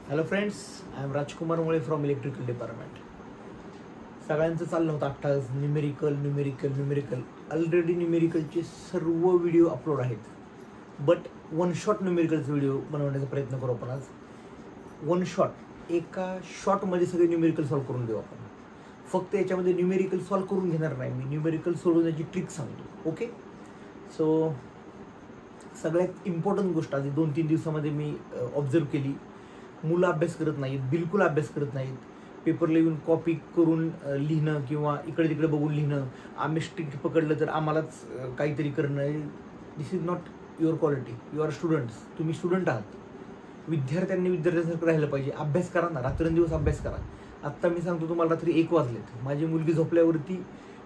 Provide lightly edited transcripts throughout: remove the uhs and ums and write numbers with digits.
Hello friends, I am राजकुमार मुळे from electrical department. सगळ्यांचं चाललं होतं आत्ताच न्यूमेरिकल. ऑलरेडी न्यूमेरिकलचे सर्व व्हिडिओ अपलोड आहेत, बट वन शॉट न्यूमेरिकलचे व्हिडिओ बनवण्याचा प्रयत्न करू आपण आज. वन शॉट, एका शॉटमध्ये सगळे न्यूमेरिकल सॉल्व्ह करून देऊ आपण. फक्त याच्यामध्ये न्यूमेरिकल सॉल्व्ह करून घेणार नाही मी, न्यूमेरिकल सोडवण्याची ट्रिक सांगतो. ओके, सो सगळ्यात इम्पॉर्टंट गोष्ट आधी 2-3 दिवसामध्ये मी ऑब्झर्व केली. मुलं अभ्यास करत नाहीत, बिलकुल अभ्यास करत नाहीत. पेपरला येऊन कॉपी करून लिहिणं किंवा इकडे तिकडे बघून लिहिणं, आम्ही स्ट्रिक्ट पकडलं तर आम्हालाच काहीतरी करणं. This is not your quality. You are students, तुम्ही स्टुडंट आहात. विद्यार्थ्यांनी विद्यार्थ्यांसारखं राहिलं पाहिजे. अभ्यास करा ना, रात्रंदिवस अभ्यास करा. आत्ता मी सांगतो तुम्हाला, रात्री 1 वाजलेत. माझी मुलगी झोपल्यावरती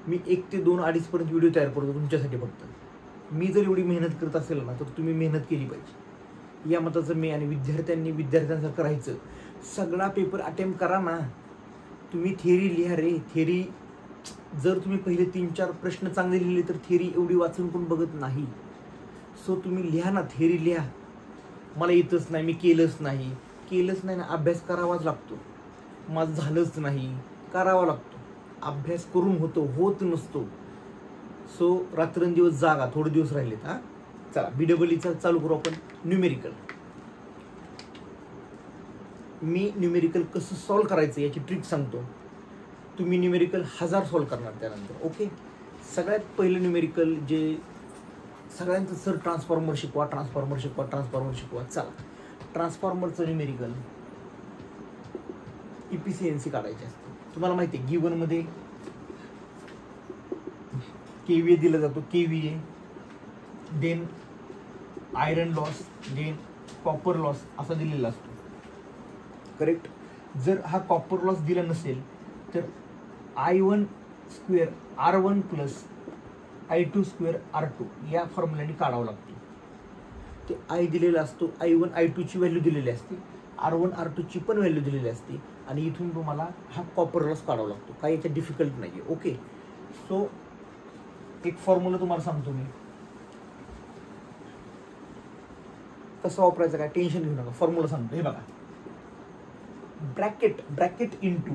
मी 1 ते 2, 2:30पर्यंत व्हिडिओ तयार करतो तुमच्यासाठी. फक्त मी जर एवढी मेहनत करत असेल ना, तर तुम्ही मेहनत केली पाहिजे या मताचं मी. आणि विद्यार्थ्यांनी विद्यार्थ्यांसारखं राहायचं. सगळा पेपर अटेम्प्ट करा ना. तुम्ही थेअरी लिहा रे. थेअरी जर तुम्ही पहिले 3-4 प्रश्न चांगले लिहिले तर थेअरी एवढी वाचून पण बघत नाही. सो तुम्ही लिहा ना, थेअरी लिहा. मला येतच नाही, मी केलंच नाही ना. अभ्यास करावाच लागतो. माझं झालंच नाही, करावा लागतो. अभ्यास करून होत नसतो. सो रात्रंदिवस जागा. थोडे दिवस राहिलेत. चला, BEEचा चालू करू आपण. न्यूमेरिकल. मी न्यूमेरिकल कसं सॉल्व्ह करायचं याची ट्रिक सांगतो. तुम्ही न्यूमेरिकल 1000 सॉल्व्ह करणार त्यानंतर. ओके, सगळ्यात पहिलं न्यूमेरिकल जे सगळ्यांचं, सर ट्रान्सफॉर्मर शिकवा. चला, ट्रान्सफॉर्मरचं न्यूमेरिकल इफिशियन्सी काढायची असते. तुम्हाला माहिती आहे, गिवनमध्ये KVA दिला जातो. KVA, then iron loss, then copper loss असा दिलेला असतो. करेक्ट. जर हा कॉपर लॉस दिला नसेल तर I1² R1 + I2² R2 या फॉर्म्युल्याने काढावं लागतो. ते I दिलेला असतो. I1 I2ची व्हॅल्यू दिलेली असते, R1 R2ची पण व्हॅल्यू दिलेली असते. आणि इथून तुम्हाला हा कॉपर लॉस काढावा लागतो. काही याच्यात डिफिकल्ट नाही आहे. ओके, सो एक फॉर्म्युला तुम्हाला सांगतो मी, कसं वापरायचं. काय टेन्शन घेऊ नका, फॉर्म्युला सांगतो. हे बघा, bracket into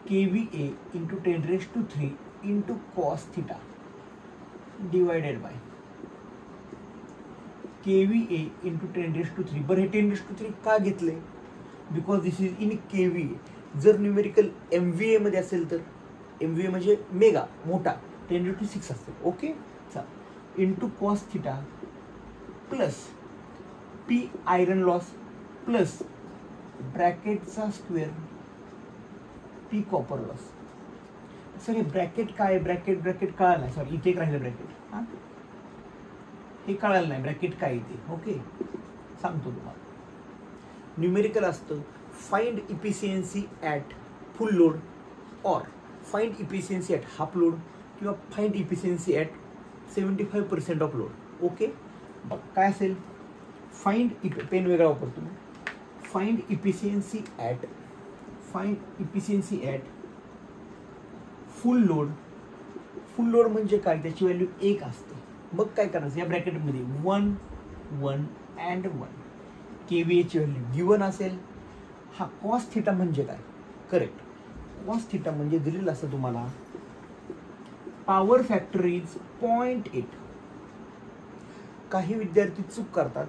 KVA into 10³ into cos θ divided by KVA into 10³ बरं, हे 10³ का घेतले? Because this is in KVA. जर न्यूमेरिकल MVA मध्ये असेल तर, MVA म्हणजे मेगा, मोठा, 10⁶ असेल. ओके, चला, into cos θ plus P iron loss plus ब्रॅकेटचा square P copper loss. Sir हे ब्रॅकेट काय? ब्रॅकेट कळालं नाही. सॉरी, इथे एक राहिलं ब्रॅकेट. हे कळालं नाही ब्रॅकेट काय इथे. ओके, सांगतो तुम्हाला. न्यूमेरिकल असतं find efficiency at full load, or find efficiency at half load, किंवा find efficiency at 75% of load. Okay, बघ काय असेल. पेन वेगळा वापरतो मी. Find efficiency at full load. Full load म्हणजे काय? त्याची व्हॅल्यू 1 असते. मग काय करायचं, या ब्रॅकेटमध्ये 1, 1 and 1 KVA ची व्हॅल्यू गिवन असेल. हा cos θ म्हणजे काय? करेक्ट, cos θ म्हणजे दिलेलं असतं तुम्हाला, पॉवर फॅक्टर इज 0.8. काही विद्यार्थी चूक करतात.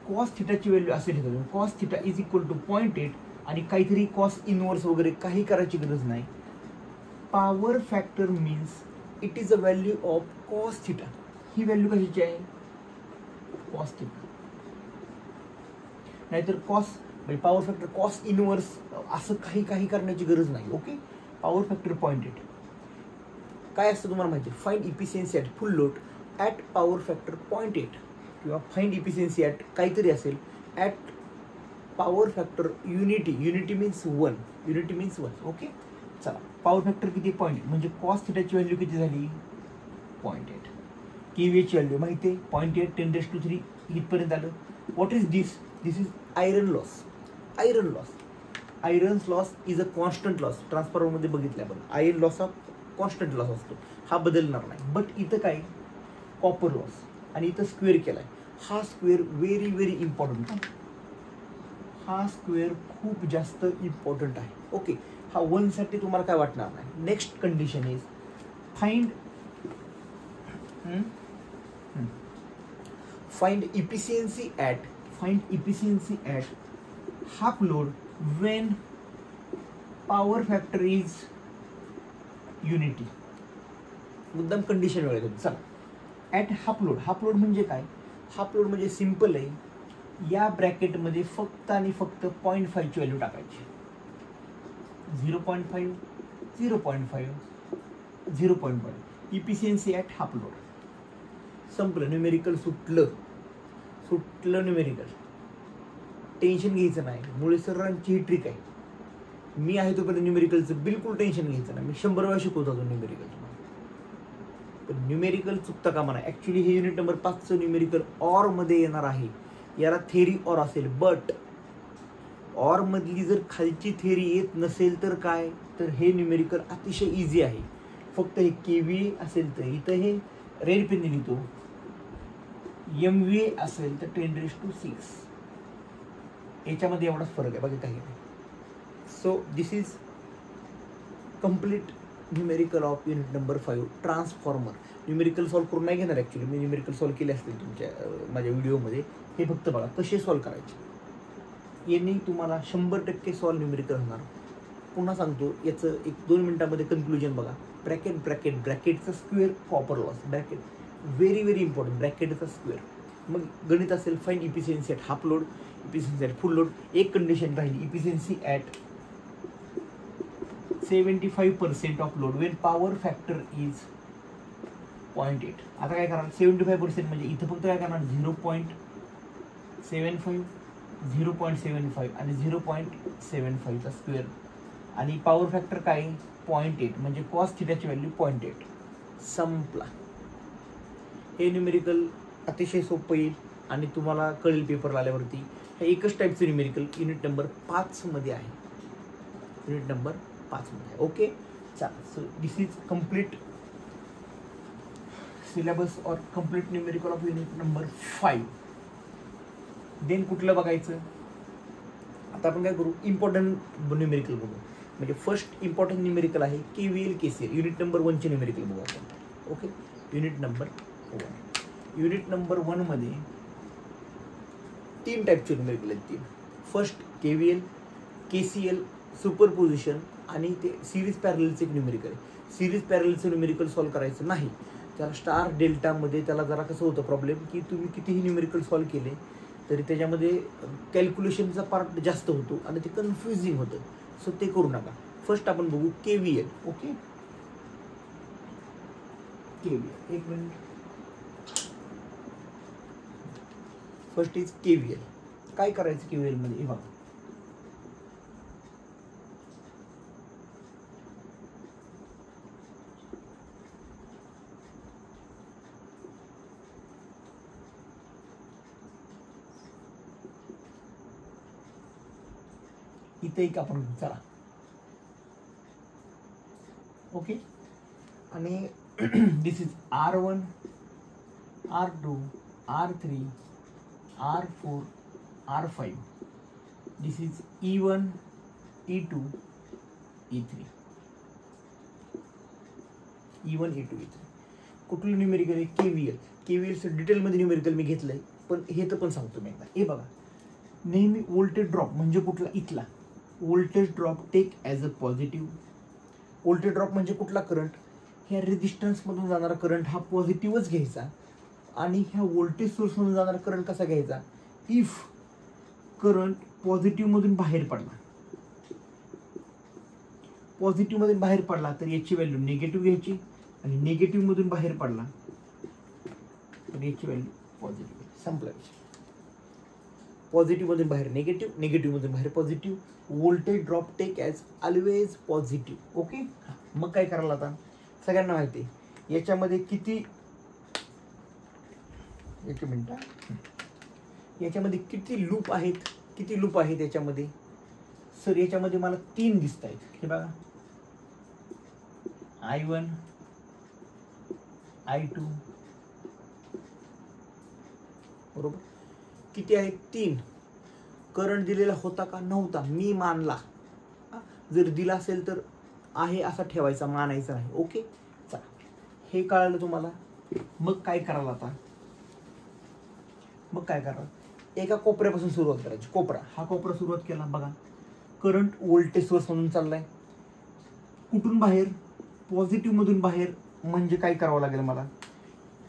cos θ ची व्हॅल्यू असे लिहितात, cos θ इज इक्वल टू 0.8 आणि काहीतरी cos इनवर्स वगैरे काही करायची गरज नाही. Power factor means it is a value of cos θ. ही व्हॅल्यू कशाची आहे? cos θ. नाहीतर पॉवर फॅक्टर cos इनवर्स असं काही करण्याची गरज नाही. ओके, पॉवर फॅक्टर 0.8 काय असतं तुम्हाला माहिती आहे. Find efficiency at full load at power factor 0.8, किंवा फाइंड इफिशियन्सी ॲट काहीतरी असेल at power factor unity means 1. Okay, चला, पॉवर फॅक्टर किती? 0.8. म्हणजे cos θ ची व्हॅल्यू किती झाली? 0.8. KVA ची व्हॅल्यू माहिती आहे, 0.8 10³ इथपर्यंत आलं. What is this? This is iron loss. Iron loss is a constant loss. ट्रान्सफॉर्मरमध्ये बघितलं आपण, आयरन लॉस हा कॉन्स्टंट लॉस असतो, हा बदलणार नाही. बट इथं काय? Copper loss. आणि इथं स्क्वेअर केलाय. हा स्क्वेअर व्हेरी इम्पॉर्टंट. हा स्क्वेअर खूप जास्त इम्पॉर्टंट आहे. ओके, हा 1 साठी तुम्हाला काय वाटणार नाही. Next condition is find efficiency at half load when power factor is unity. मुद्दाम कंडिशन वेगळे होती. चला, ॲट हाफ लोड म्हणजे काय? हाफ लोड म्हणजे सिम्पल आहे. या ब्रॅकेटमध्ये फक्त आणि फक्त 0.5 ची व्हॅल्यू टाकायची. 0.5 0.5 0.5 इफिशियन्सी ॲट हाफ लोड. संपलं. न्यूमेरिकल सुटलं न्यूमेरिकल. टेन्शन घ्यायचं नाही. मुळे सरांची ही ट्रिक आहे. मी आहे तोपर्यंत न्यूमेरिकलचं बिलकुल टेन्शन घ्यायचं नाही. मी 100 वेळा शिकवत होतो न्यूमेरिकल तुम्हाला. पण न्यूमेरिकल चुकता कामा नाही. ॲक्च्युली हे युनिट नंबर 5चं न्यूमेरिकल ऑरमध्ये येणार आहे. याला थेरी ऑर असेल, बट ऑरमधली जर खालची थेरी येत नसेल तर काय, तर हे न्यूमेरिकल अतिशय इझी आहे. फक्त हे KVA असेल तर इथं हे रेड पेनने लिहितो. MVA असेल तर 10⁶. याच्यामध्ये एवढाच फरक आहे, बाकी काही नाही. So this is complete numerical of unit number 5 transformer. Numerical solve करून नाही घेणार. ॲक्च्युली मी न्यूमेरिकल सॉल्व्ह केले असतील तुमच्या माझ्या व्हिडिओमध्ये. हे फक्त बघा कसे सॉल्व्ह करायचे. यांनी तुम्हाला 100% सॉल्व्ह न्यूमेरिकल होणार. पुन्हा सांगतो, याचं 1-2 मिनिटामध्ये कन्क्लुजन बघा. ब्रॅकेटचा square copper loss. Bracket very very important. ब्रॅकेटचा स्क्वेअर. मग गणित असेल find efficiency at half load, efficiency at full load. एक कंडिशन राहिली, efficiency at 75% of load when power factor is 0.8. आता काय करणार? 75% म्हणजे इथं फक्त काय करणार? 0.75 0.75 आणि 0.75चा स्क्वेअर. आणि पॉवर फॅक्टर काय? 0.8 म्हणजे कॉस थिटाची व्हॅल्यू 0.8. संपला. हे न्यूमेरिकल अतिशय सोपं येईल आणि तुम्हाला कळेल पेपरला आल्यावरती. हे एकच टाईपचं न्यूमेरिकल युनिट नंबर 5 मध्ये आहे. युनिट नंबर 5 मध्ये. ओके, चला. So this is complete syllabus और complete numerical of unit number 5. Then कुठलं बघायचं? आता आपण काय करू? इम्पॉर्टंट न्यूमेरिकल बघू. म्हणजे फर्स्ट इम्पॉर्टंट न्यूमेरिकल आहे KVL KCL. युनिट नंबर 1चे न्यूमेरिकल बघू आपण. Okay, unit number 1. Unit number 1 मध्ये 3 टाईपचे न्यूमेरिकल आहेत. 3. फर्स्ट KVL KCL सुपरपोजिशन आणि ते सिरीज पॅरललचं एक न्यूमेरिकल आहे. सिरीज पॅरललचं न्यूमेरिकल सॉल्व्ह करायचं नाही. त्याला स्टार डेल्टामध्ये त्याला जरा कसं होतं प्रॉब्लेम, की तुम्ही कितीही न्यूमेरिकल सॉल्व्ह केले तरी त्याच्यामध्ये कॅल्क्युलेशनचा पार्ट जास्त होतो आणि ते कन्फ्युजिंग होतं. सो ते करू नका. फर्स्ट आपण बघू KVL. Okay, KVL. एक मिनिट. First is KVL. काय करायचं KVL मध्ये? हे बघा, इथे एक आपण चला. ओके, आणि दिस is R1 R2 R3 R4 R5. This is E1 E2 E3. E1 E2 E3. कुठलं न्यूमेरिकल आहे? KVLचं डिटेलमध्ये न्यूमेरिकल मी घेतलंय, पण हे तर पण सांगतो मी एकदा. हे बघा, नेहमी व्होल्टेज ड्रॉप म्हणजे कुठला? इथला voltage drop take as a positive. Voltage drop म्हणजे कुठला? करंट. ह्या रेजिस्टन्समधून जाणारा करंट हा पॉझिटिव्हच घ्यायचा. आणि ह्या व्होल्टेज सोर्समधून जाणारा करंट कसा घ्यायचा? इफ करंट पॉझिटिव्हमधून बाहेर पडला, पॉझिटिव्हमधून बाहेर पडला तर याची व्हॅल्यू निगेटिव्ह घ्यायची, आणि निगेटिव्हमधून बाहेर पडला तर याची व्हॅल्यू पॉझिटिव्ह. संपला विषय. पॉझिटिव्हमधून बाहेर निगेटिव्ह, निगेटिव्हमधून बाहेर positive. Voltage drop take as always positive. Okay, मग काय करायला? आता सगळ्यांना माहिती आहे याच्यामध्ये किती, एक मिनिट, याच्यामध्ये किती लूप आहेत? किती लूप आहेत याच्यामध्ये? सर याच्यामध्ये मला 3 दिसत आहेत. हे बघा, I1 I2 बरोबर. किती आहेत? 3. करंट दिलेला होता का नव्हता मी मानला, जर दिला असेल तर आहे असा ठेवायचा, मानायचा नाही. ओके चला हे कळलं तुम्हाला. मग काय कराल आता, मग काय करा, एका कोपऱ्यापासून सुरुवात करायची. कोपरा, हा कोपरा सुरुवात केला बघा, करंट व्होल्टेज सोर्स मधून चाललाय. कुठून बाहेर, पॉझिटिव्ह मधून बाहेर. म्हणजे काय करावं लागेल मला,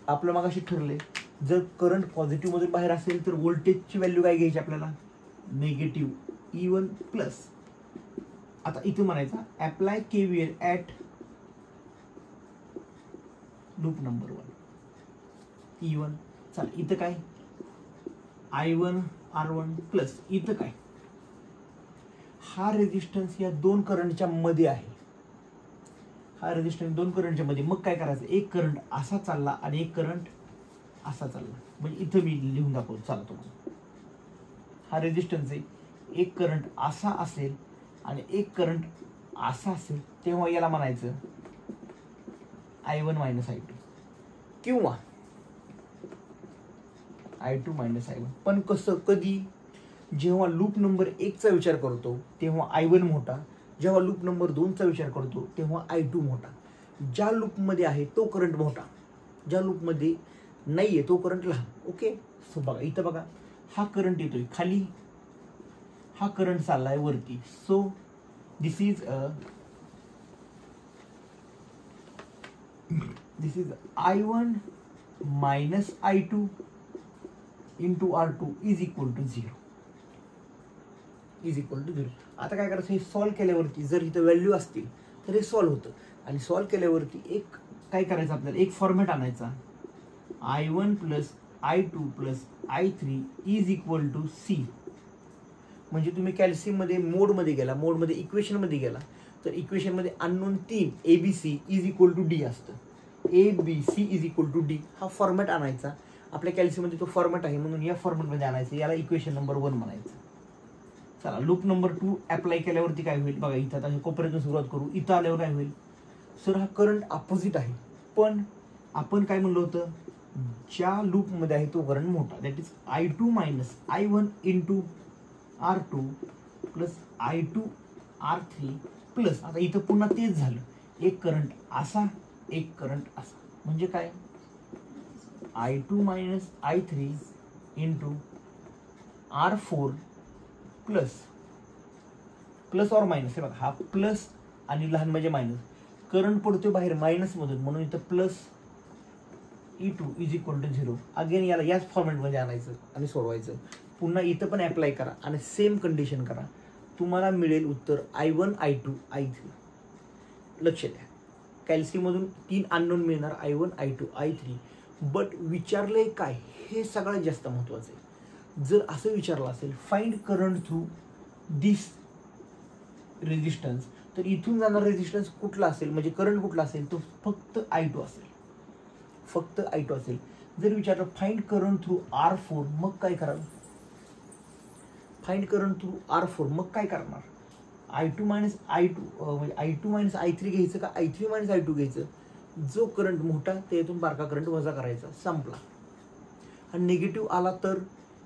आपलं मगाशी ठरले जर करंट पॉझिटिव्ह मधून बाहेर असेल तर व्होल्टेजची व्हॅल्यू काय घ्यायची आपल्याला, निगेटिव्ह E1 प्लस. आता इथे म्हणायचा apply KVL at loop number 1 E1. चला इथं काय I1 R1 प्लस, इथं काय, हा रेजिस्टन्स या दोन करंटच्या मध्ये आहे, हा रेजिस्टन्स दोन करंटच्या मध्ये. मग काय करायचं, एक करंट असा चालला आणि एक करंट असा चालला. म्हणजे इथं मी लिहून दाखवतो चालतो तुम्हाला. हा रेजिस्टन्स आहे, एक करंट असा असेल आणि एक करंट असा असेल, तेव्हा याला म्हणायचं I1 मायनस I2 किंवा I2 मायनस I1. पण कसं, कधी, जेव्हा लूप नंबर 1 चा विचार करतो तेव्हा I1 मोठा, जेव्हा लूप नंबर 2 चा विचार करतो तेव्हा I2 मोठा. ज्या लूपमध्ये आहे तो करंट मोठा, ज्या लूपमध्ये नाहीये तो करंट लहान. ओके सो बघा इथं बघा, हा करंट येतोय खाली, हा करंट चाललाय वरती. So this is I1 minus I2 into R2 is equal to 0, is equal to 0. आता काय करायचं, हे सॉल्व्ह केल्यावरती जर इथं व्हॅल्यू असतील तर हे सॉल्व्ह होतं. आणि सॉल्व्ह केल्यावरती एक काय करायचं आपल्याला, एक फॉर्मॅट आणायचा, I1 plus I2 plus I3 is equal to C. म्हणजे तुम्ही कॅल्शियममध्ये मोडमध्ये गेला, मोडमध्ये इक्वेशनमध्ये गेला तर इक्वेशनमध्ये unknown 3 ABC is equal to D असतं. ABC is equal to D हा फॉर्मॅट आणायचा. आपल्या कॅल्शियममध्ये तो फॉर्मॅट आहे म्हणून या फॉर्मॅटमध्ये आणायचं, याला इक्वेशन नंबर 1 म्हणायचं. चला लूप नंबर 2 अप्लाय केल्यावरती काय होईल बघा, इथं आता हे कोपऱ्यातून सुरुवात करू. इथं आल्यावर काय होईल, सर हा करंट अपोजिट आहे, पण आपण काय म्हणलं होतं, ज्या लूपमध्ये आहे तो करंट मोठा, that is I2 minus I1 into R2 plus I2 R3 plus. आता इथं पुन्हा तेच झालं, एक करंट असा एक करंट असा. म्हणजे काय, I2 minus I3 into R4 plus, plus or minus. हे बघा हा प्लस आणि लहान म्हणजे मायनस, करंट पडतोय बाहेर मायनस मधून म्हणून इथं plus E2 is equal to 0. Again याला याच फॉर्मॅटमध्ये आणायचं आणि सोडवायचं. पुन्हा इथं पण अप्लाय करा आणि सेम कंडिशन करा, तुम्हाला मिळेल उत्तर I1 I2 I3. लक्ष द्या, कॅल्शियममधून 3 अननोन मिळणार, I1 I2 I3. बट विचारलंय काय, हे सगळ्यात जास्त महत्त्वाचं आहे. जर असं विचारलं असेल फाइंड करंट थ्रू दिस रेजिस्टन्स, तर इथून जाणार रेजिस्टन्स कुठला असेल, म्हणजे करंट कुठला असेल, तो फक्त I2 असेल, फक्त I2 असेल. जर विचारलं फाइंड करंट थ्रू R4, मग काय कराल, फाइंड करंट थ्रू R4 मग काय करणार, I2 मायनस I2 म्हणजे I2 मायनस I3 घ्यायचं का I3 मायनस I2 घ्यायचं. जो करंट मोठा त्यातून बारका करंट वजा करायचा, संपला. आणि निगेटिव्ह आला तर,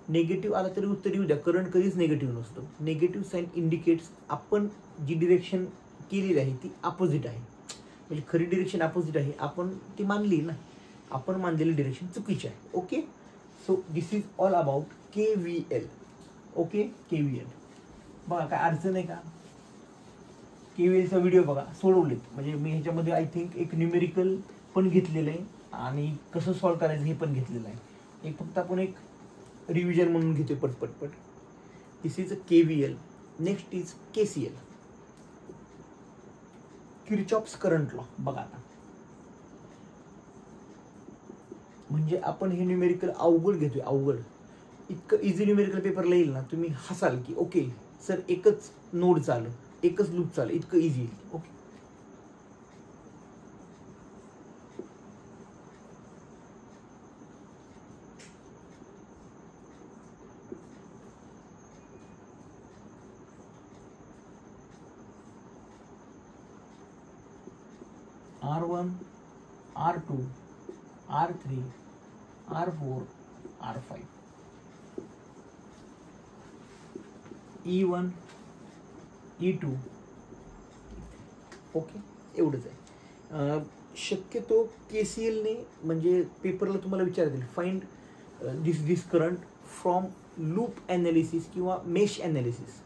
निगेटिव्ह आला तरी उत्तर येऊ द्या, करंट कधीच निगेटिव्ह नसतो. निगेटिव्ह साईन इंडिकेट्स आपण जी डिरेक्शन केलेली आहे ती अपोजिट आहे, म्हणजे खरी डिरेक्शन अपोजिट आहे, आपण ती मानली ना, आपण मानलेली डिरेक्शन चुकीची आहे. Okay so this is all about KVL. Okay KVL बघा, काय अडचण आहे का, KVLचा व्हिडिओ बघा, सोडवलेत. म्हणजे मी ह्याच्यामध्ये आय थिंक एक न्यूमेरिकल पण घेतलेलं आहे आणि कसं सॉल्व्ह करायचं हे पण घेतलेलं आहे. एक फक्त आपण एक रिव्हिजन म्हणून घेतोय पटपट. This is KVL. Next is KCL, Kirchhoff's current law. बघा आता, म्हणजे आपण हे न्यूमेरिकल अवघड घेतोय, अवघड. इतकं इझी न्यूमेरिकल पेपरला येईल ना, तुम्ही हसाल की ओके सर एकच नोड चालू, एकच लूप चालू, इतकं easy. Okay R1 R2 R3 R4 R5. E1 E2 okay, एवढंच आहे. शक्यतो KCLने म्हणजे पेपरला तुम्हाला विचारतील find this current from loop analysis किंवा मेश ॲनालिसिस.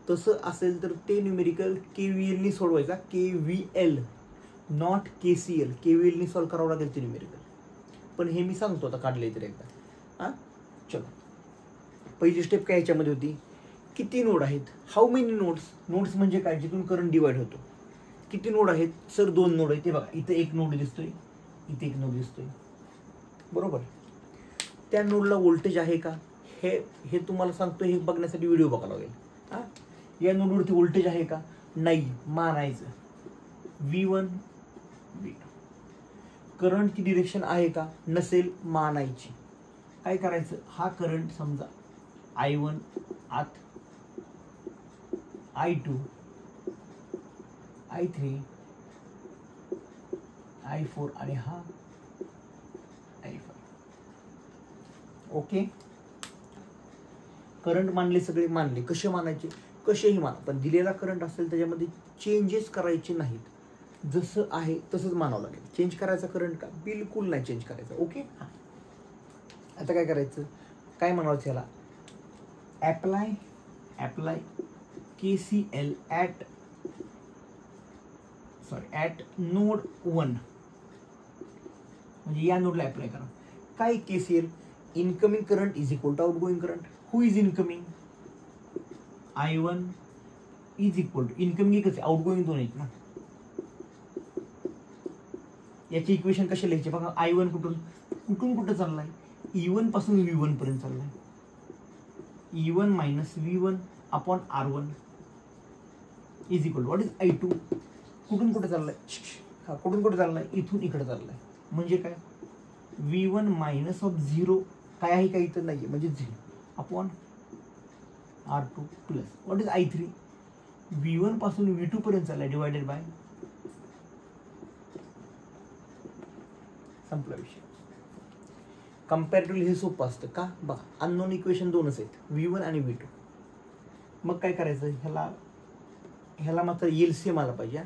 तसं असेल तर ते न्यूमेरिकल KVLनी सोडवायचा. KVL not KCL. KVLनी सॉल्व करावं लागेल ते न्यूमेरिकल. पण हे मी सांगतो आता काढले तर एकदा. हां चलो, पहिली स्टेप काय याच्यामध्ये होती, किती नोड आहेत, हाऊ मेनी नोड्स. नोड्स म्हणजे काय, जिथून करंट डिवाइड होतो. किती नोड आहेत सर, 2 नोड आहेत. ते बघा इथे एक नोड दिसतोय, इथे एक नोड दिसतोय, बरोबर. त्या नोडला व्होल्टेज आहे का हे तुम्हाला सांगतो. हे बघण्यासाठी व्हिडिओ बघावा लागेल. हां, या नोडवरती व्होल्टेज आहे का, नाही, मानायचं. V1 V2. करंटची डिरेक्शन आहे का, नसेल, मानायची. काय करायचं, हा करंट समजा I1 आत, I2 I3 I4 आणि हा I5. ओके, करंट मानले, सगळे मानले. कसे मानायचे, कसेही माना, पण दिलेला करंट असेल त्याच्यामध्ये चेंजेस करायचे नाहीत. जसं आहे तसंच मानावं लागेल. चेंज करायचा करंट का, बिलकुल नाही चेंज करायचा. ओके, हां. आता काय करायचं, काय म्हणायचं याला, ॲप्लाय KCL ॲट नोड 1. म्हणजे या नोडला ॲप्लाय करा. काय KCL, incoming current is equal to outgoing current. Who is incoming, I1 is equal to, incoming एकच आहे, आउटगोइंग 2 आहेत ना. याची इक्वेशन कशी लिहायची बघा, I1 कुठून कुठं चाललाय, E1 पासून V1 पर्यंत चाललाय. E1 minus V1 upon R1 is equal to what is I2. कुठून कुठे चाललाय, हा कुठून कुठे चाललाय, इथून इकडे चाललाय. म्हणजे काय, V1 मायनस ऑफ 0 काय आहे का इथं नाहीये, म्हणजे 0 upon R2 plus what is I3. V1 पासून V2 पर्यंत चाललाय डिवायडेड बाय, संपला विषय. कम्पॅरेटिव्हली हे सोपं असतं का, बघा अननोन इक्वेशन 2च आहेत, V1 आणि V2. मग काय करायचं, ह्याला मात्र LCM आला पाहिजे.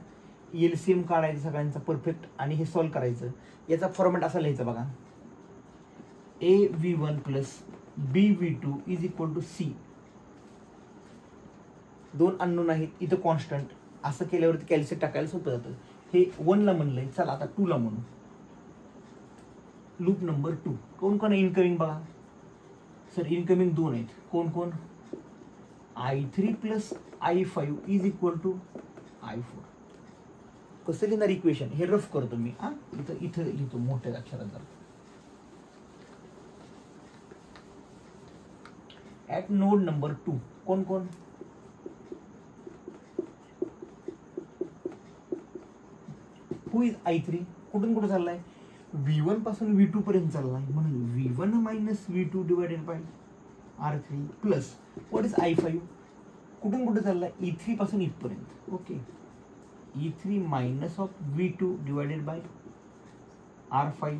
LCM काढायचं सगळ्यांचा परफेक्ट आणि हे सॉल्व करायचं. याचा फॉर्मॅट असा लिहायचा बघा, AV1 plus BV2 is equal to C. 2 unknown आहेत, इथं कॉन्स्टंट. असं केल्यावरती कॅल्शियम टाकायला सोपं जातं. हे 1 ला म्हणलंय, चला आता 2 ला म्हणू. लूप नंबर 2 कोण कोण इनकमिंग बघा सर, इनकमिंग 2 आहेत. कोण कोण, I3 plus I5 is equal to I4. कसं लिहिणार इक्वेशन, हे रफ करतो मी. इथं लिहितो मोठ्या अक्षरात जरा. ऍट नोड नंबर 2 कोण कोण, हु इज I3, कुठून कुठे चाललाय, V1 पासून V2 पर्यंत चाललाय, म्हणून V1 minus V2 divided by R3 plus what is I5, कुठून कुठे चाललाय, E3 पासून इथपर्यंत. Okay, E3 minus of V2 divided by R5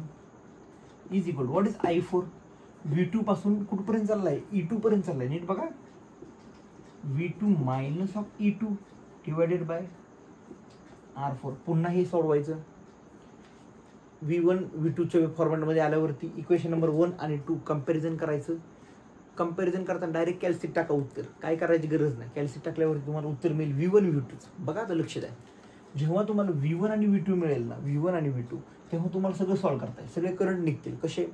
is equal what is I4. V2 पासून कुठपर्यंत चाललाय, E2 पर्यंत चाललाय. नीट बघा, V2 minus of E2 divided by R4. पुन्हा हे सोडवायचं. V1 V2च्या फॉर्मॅटमध्ये आल्यावरती इक्वेशन नंबर 1 आणि 2 कम्पॅरिझन करायचं. कम्पॅरिझन करताना डायरेक्ट कॅल्सिट टाका उत्तर, काय करायची गरज नाही. कॅल्सिट टाकल्यावरती तुम्हाला उत्तर मिळेल V1 V2च. बघा आता लक्ष द्या, जेव्हा तुम्हाला V1 आणि V2 मिळेल ना, V1 आणि V2, तेव्हा तुम्हाला सगळं सॉल्व करता येईल. सगळे करंट निघतील. कसे,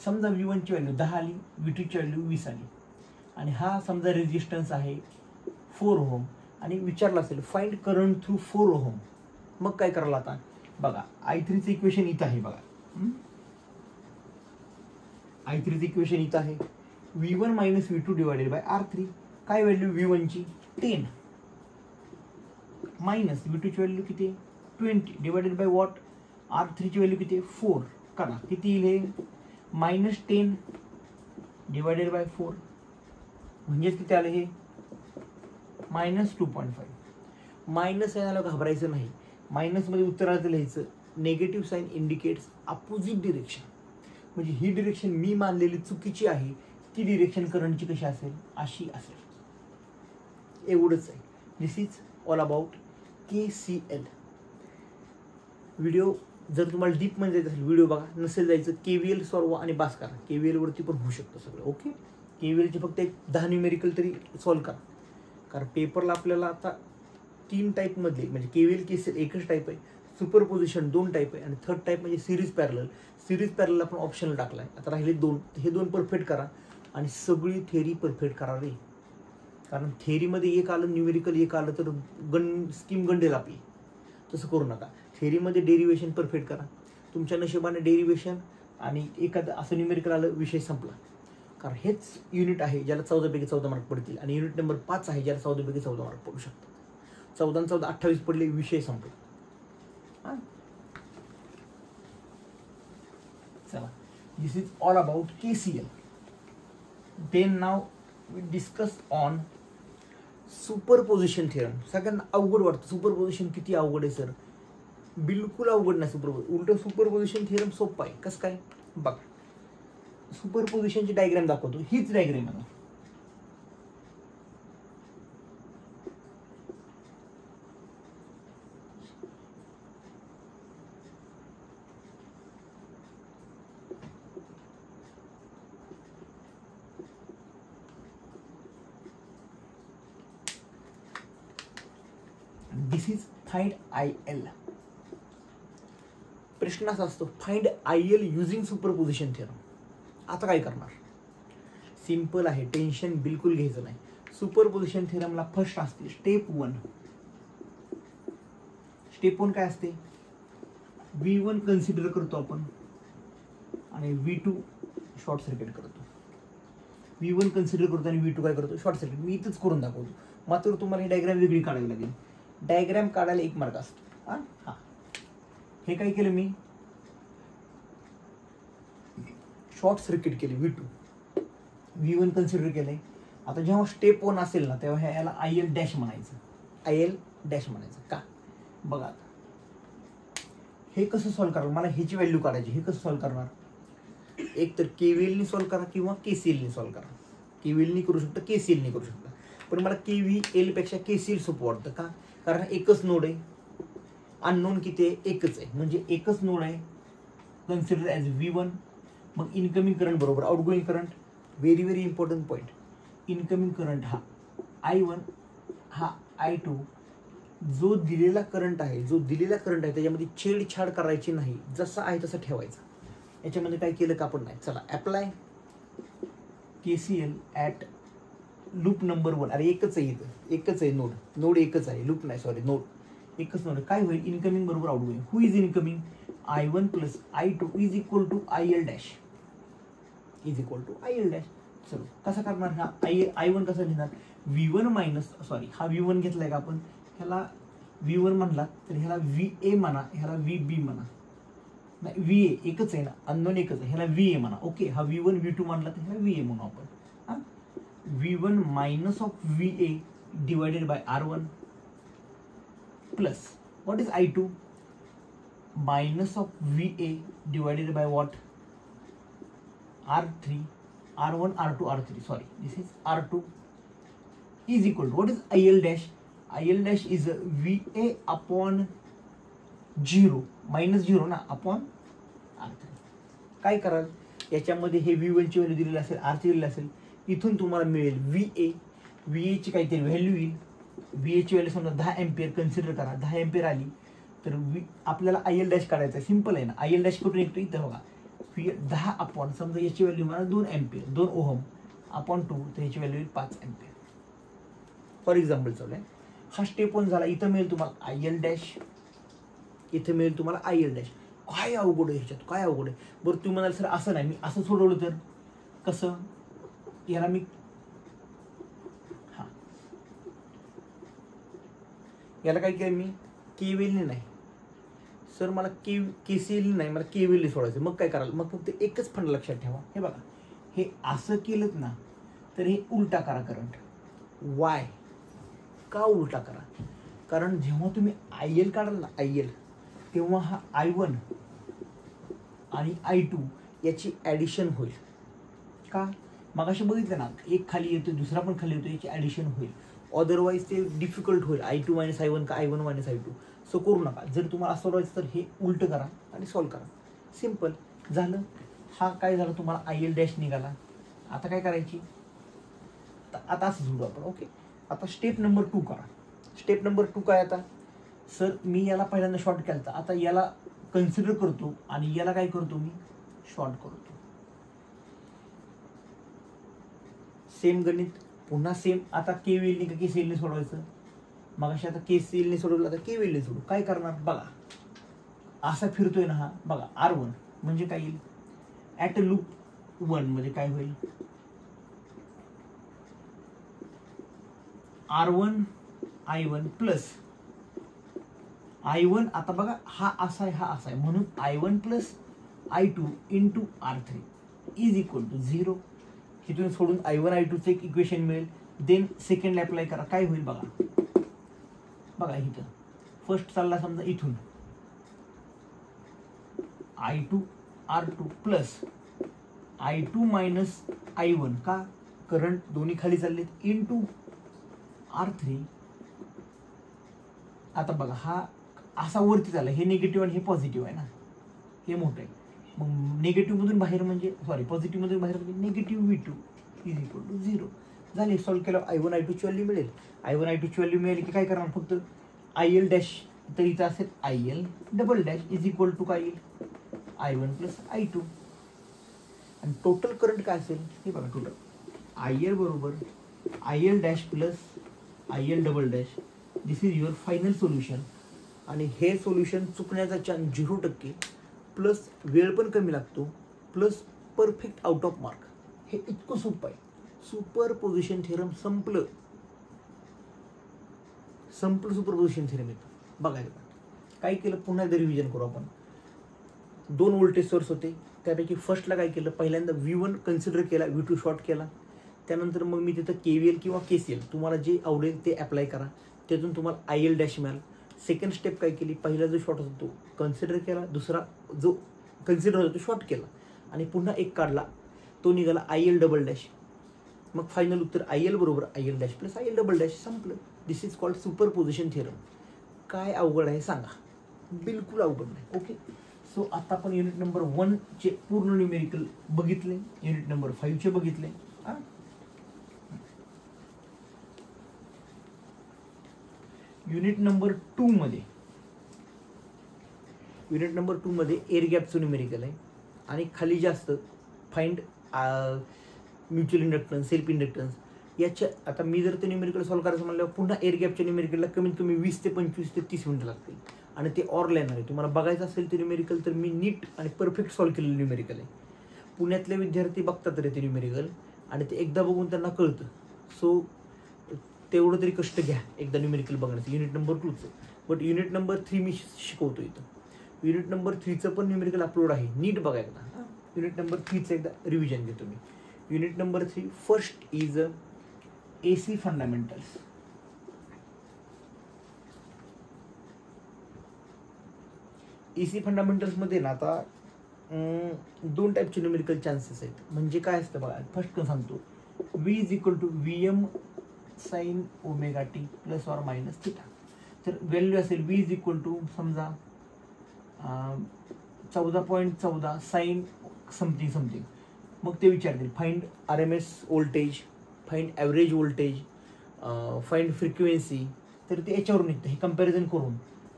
समजा V1ची व्हॅल्यू 10 आली, V2ची व्हॅल्यू 20 आली, आणि हा समजा रेजिस्टन्स आहे 4 ओहम, आणि विचारला असेल फाइंड करंट थ्रू 4 ओहम. मग काय करायला आता बघा, I3चं इक्वेशन इथं आहे बघा. I3चं इक्वेशन इथं आहे, V1 minus V2 divided by R3. काय व्हॅल्यू V1ची 10 मायनस V2ची व्हॅल्यू किती 20 डिवायडेड बाय व्हॉट, R3ची व्हॅल्यू किती 4. करा किती येईल हे, मायनस 10 डिवायडेड बाय 4 म्हणजेच किती आलं हे, मायनस 2.5. मायनस याला घाबरायचं नाही, मायनसमध्ये उत्तराचं लिहायचं. Negative sign indicates opposite direction, म्हणजे ही डिरेक्शन मी मानलेली चुकीची आहे, ती डिरेक्शन करंटची कशी असेल, अशी असेल. एवढंच आहे. This is all about KCL. Video जर तुम्हाला डीपमध्ये जायचं असेल व्हिडिओ बघा, नसेल जायचं KVL सॉल्व आणि बास करा. KVLवरती पण होऊ शकतं सगळं. ओके, KVLचे फक्त एक 10 न्यूमेरिकल तरी सॉल्व करा, कारण पेपरला आपल्याला आता 3 टाईपमधले म्हणजे KVL KCL एकच टाईप आहे, सुपरपोजिशन 2 टाईप आहे, आणि थर्ड टाईप म्हणजे सिरीज पॅरलल. सिरीज पॅरलल आपण ऑप्शनल टाकला आहे. आता राहिले 2, हे 2 परफेक्ट करा आणि सगळी थेरी परफेक्ट करा रे, कारण थेरीमध्ये एक आलं न्यूमेरिकल एक आलं तर स्कीम गंडेल आपली. तसं करू नका. थेरीमध्ये डेरिवेशन परफेक्ट करा. तुमच्या नशिबाने डेरिवेशन आणि एखादं असं न्यूमेरिकल आलं, विषय संपला. कारण हेच युनिट आहे ज्याला 14 पैकी 14 मार्क पडतील, आणि युनिट नंबर 5 आहे ज्याला 14 पैकी 14 मार्क पडू शकतात. 14 आणि 14 28 पडले, विषय संपला. हां, चला, this is all about KCL. Then now we discuss on superposition theorem. सगळ्यांना अवघड वाटतं सुपरपोजिशन, किती अवघड आहे सर. बिलकुल अवघड नाही सुपरपोजिशन, उलट सुपरपोजिशन थिअरम सोपं आहे. कसं काय बघा, सुपरपोजिशनची डायग्राम दाखवतो. हीच डायग्राम आहे. This is find IL. प्रश्न असा असतो, find IL using superposition theorem. आता काय करणार, सिंपल आहे, टेन्शन बिलकुल घ्यायचं नाही. सुपरपोजिशन थिअरमला फर्स्ट असते स्टेप 1. स्टेप 1 काय असते, V1 कन्सिडर करतो आपण आणि V2 शॉर्ट सर्किट करतो. V1 कन्सिडर करतो आणि V2 काय करतो, शॉर्ट सर्किट. मी इथंच करून दाखवतो, मात्र तुम्हाला ही डायग्राम वेगळी काढावी लागेल. डायग्राम काढायला 1 मार्क असतो. हां, हे काय केलं मी, शॉर्ट सर्किट केले V2, V1 कन्सिडर केलंय. आता जेव्हा स्टेप 1 असेल ना, तेव्हा ह्याला IL डॅश म्हणायचं. IL डॅश म्हणायचं का, बघा आता हे कसं सॉल्व करणार. मला ह्याची व्हॅल्यू काढायची, हे कसं सॉल्व करणार, एक तर KVLनी सॉल्व करा किंवा KCLनी सॉल्व करा. KVLनी करू शकता, KCLनी करू शकता, पण मला KVL पेक्षा KCL सोपं वाटतं. का, कारण एकच नोड आहे, अननोन किती आहे, एकच आहे, म्हणजे एकच नोड आहे. Consider as V1. मग इनकमिंग करंट बरोबर outgoing current. Very very important point, incoming current हा I1, हा I2. जो दिलेला करंट आहे त्याच्यामध्ये छेडछाड करायची नाही, जसा आहे तसं ठेवायचा. याच्यामध्ये काय केलं का आपण नाही. चला, apply KCL at loop number 1. अरे एकच आहे, इथं एकच आहे नोड एकच आहे, लूप नाही, सॉरी, नोड एकच नोड. काय होईल, इनकमिंग बरोबर outgoing. Who is incoming, I1 plus I2 is equal to IL dash, is equal to IL dash. चलो, कसा करणार, हा I1 कसा लिहिणार, V1 मायनस, सॉरी, हा V1 घेतलाय का आपण, ह्याला V1 म्हणला तर ह्याला VA म्हणा, ह्याला VB म्हणा. नाही, VA एकच आहे ना, अननोन एकच आहे, ह्याला VA म्हणा. ओके, हा V1 V2 म्हणला तर ह्याला VA म्हणू आपण. हा, V1 minus of VA divided by R1 plus what is I2 minus of VA divided by what R3, R1, R2, R3, sorry, this is R2 is equal to what is IL dash? IL dash is VA upon 0 minus 0 ना upon R3. काय कराल, याच्यामध्ये हे V1 ची value दिलेली असेल, R ची दिलेली असेल, इथून तुम्हाला मिळेल VA ची काहीतरी व्हॅल्यू येईल. VA ची व्हॅल्यू समजा 10 एम्पियर कन्सिडर करा, 10 एम्पियर आली तर आपल्याला IL डॅश काढायचं आहे. सिंपल आहे ना, IL डॅश कुठून येतो, इथं बघा, 10 अपॉन समजा याची व्हॅल्यू मला 2 एम्पियर, 2 ओहम अपॉन 2, तर याची व्हॅल्यू येईल 5 एम्पियर. फॉर एक्झाम्पल चालू आहे. हा स्टेप 1 झाला. इथं मिळेल तुम्हाला IL डॅश, इथं मिळेल तुम्हाला IL डॅश. काय अवघड आहे ह्याच्यात, काय अवघड आहे. बरं तुम्ही म्हणाल सर असं नाही, मी असं सोडवलं तर कसं, याला मी याला काय केलं मी, KVLने नाही सर, मला KCL नाही, मला KVL सोडायचं. मग काय कराल, मग फक्त एकच फंड लक्षात ठेवा. हे बघा, हे असं केलं ना तर हे उलटा करा करंट. वाय, का उलटा करा, कारण जेव्हा तुम्ही IL काढाल ना, IL, तेव्हा हा I1 आणि I2 याची ॲडिशन होईल. का, मग असे बघितलं ना, एक खाली येतो दुसरा पण खाली येतो, याची ॲडिशन होईल. अदरवाईज ते डिफिकल्ट होईल, I2 - I1 का I1 - I2. सो करू नका. जर तुम्हाला सोडवायचं तर हे उलटं करा आणि सॉल्व करा. सिम्पल झालं. हा काय झालं, तुम्हाला IL डॅश निघाला. आता काय करायची, आता असं जोडू आपण. ओके, आता स्टेप नंबर 2 करा. स्टेप नंबर 2 काय, आता सर मी याला पहिल्यांदा शॉर्ट केला, आता याला कन्सिडर करतो आणि याला काय करतो, मी शॉर्ट करतो. सेम गणित पुन्हा सेम. आता KVL का KCL ने सोडवायचं. मग अशी आता KCL ने सोडवलं, आता KVL ने सोडू. काय करणार बघा, असा फिरतोय ना हा, बघा R1 म्हणजे काय येईल, ॲट लूप 1 मध्ये काय होईल, R1 I1 प्लस I1. आता बघा हा असा आहे, हा असा आहे, म्हणून I1 plus I2 into R3 is equal to 0. इथून सोडून I1 I2चं एक इक्वेशन मिळेल. देन सेकंड अप्लाय करा, काय होईल बघा. बघा इथं फर्स्ट चालला समजा इथून I2 R2 plus I2 minus I1 का, करंट दोन्ही खाली चाललेत, इंटू R3. आता बघा हा असा वरती चालला, हे निगेटिव्ह आणि हे पॉझिटिव्ह आहे ना, हे मोठं आहे. मग निगेटिव्ह मधून बाहेर म्हणजे पॉझिटिव्ह मधून बाहेर म्हणजे negative V2 is equal to 0. झाले. सॉल्व्ह केलं I1 I2 ची व्हॅल्यू मिळेल. I1 I2 ची व्हॅल्यू मिळेल की काय करणार, फक्त IL डॅश, तर इथं असेल IL double dash is equal to काय येईल, I1 प्लस I2. आणि टोटल करंट काय असेल हे बघा, टोटल IL बरोबर IL dash plus IL double dash. This is your final solution. आणि हे सोल्युशन चुकण्याचा चान्स 0%, प्लस वेळ पण कमी लागतो, plus perfect out of mark. हे इतकं सोपं आहे. सुपर पोझिशन थेरम संपलं. सुपर पोझिशन थेरम येतं. बघायला काय केलं, पुन्हा एकदा रिव्हिजन करू आपण. 2 व्होल्टेज सोर्स होते, त्यापैकी फर्स्टला काय केलं, पहिल्यांदा V1 कन्सिडर केला, V2 शॉर्ट केला. त्यानंतर मग मी तिथं KVL किंवा KCL तुम्हाला जे आवडेल ते अप्लाय करा. त्यातून तुम्हाला IL डॅश मिळाल. सेकंड स्टेप काय केली, पहिला जो शॉर्ट होता तो कन्सिडर केला, दुसरा जो कन्सिडर होता तो शॉर्ट केला, आणि पुन्हा एक काढला, तो निघाला IL डबल डॅश. मग फायनल उत्तर IL बरोबर IL dash plus IL double dash. संपलं. This is called superposition theorem. काय अवघड आहे सांगा, बिलकुल अवघड नाही. ओके, सो आता आपण युनिट नंबर 1 चे पूर्ण न्यूमेरिकल बघितले, युनिट नंबर 5 चे बघितले. युनिट नंबर 2 मध्ये एअर गॅपचं न्यूमेरिकल आहे, आणि खाली जास्त find mutual inductance, self inductance याच्या. आता मी जर ते न्यूमेरिकल सॉल्व्ह करायचं म्हणल्यावर पुन्हा एअर गॅपच्या न्यूमेरिकलला कमीत कमी 20 ते 25 ते 30 मिनिटं लागतील, आणि ते ऑर येणार आहे. तुम्हाला बघायचं असेल ते न्यूमेरिकल तर मी नीट आणि परफेक्ट सॉल्व्ह केलेलं न्यूमेरिकल आहे. पुण्यातले विद्यार्थी बघतात रे ते न्यूमेरिकल, आणि ते एकदा बघून त्यांना कळतं. सो तेवढं तरी कष्ट घ्या एकदा न्यूमेरिकल बघण्याचं, युनिट नंबर 2चं. बट युनिट नंबर 3 मी शिकवतो इथं. युनिट नंबर 3चं पण न्यूमेरिकल अपलोड आहे, नीट बघा एकदा. युनिट नंबर 3चं एकदा रिव्हिजन घेतो मी. Unit number 3 first is AC fundamentals. AC fundamentals मध्ये ना आता 2 टाईपचे न्यूमेरिकल चान्सेस आहेत. म्हणजे काय असतं बघा, फर्स्ट सांगतो, V is equal to VM sine omega T plus or minus theta. तर व्हॅल्यू असेल V इज इक्वल टू समजा 14.14 साइन समथिंग. मग ते विचारतील find RMS voltage, find average voltage, find frequency. तर ते याच्यावरून निघतं, हे कंपॅरिझन करून.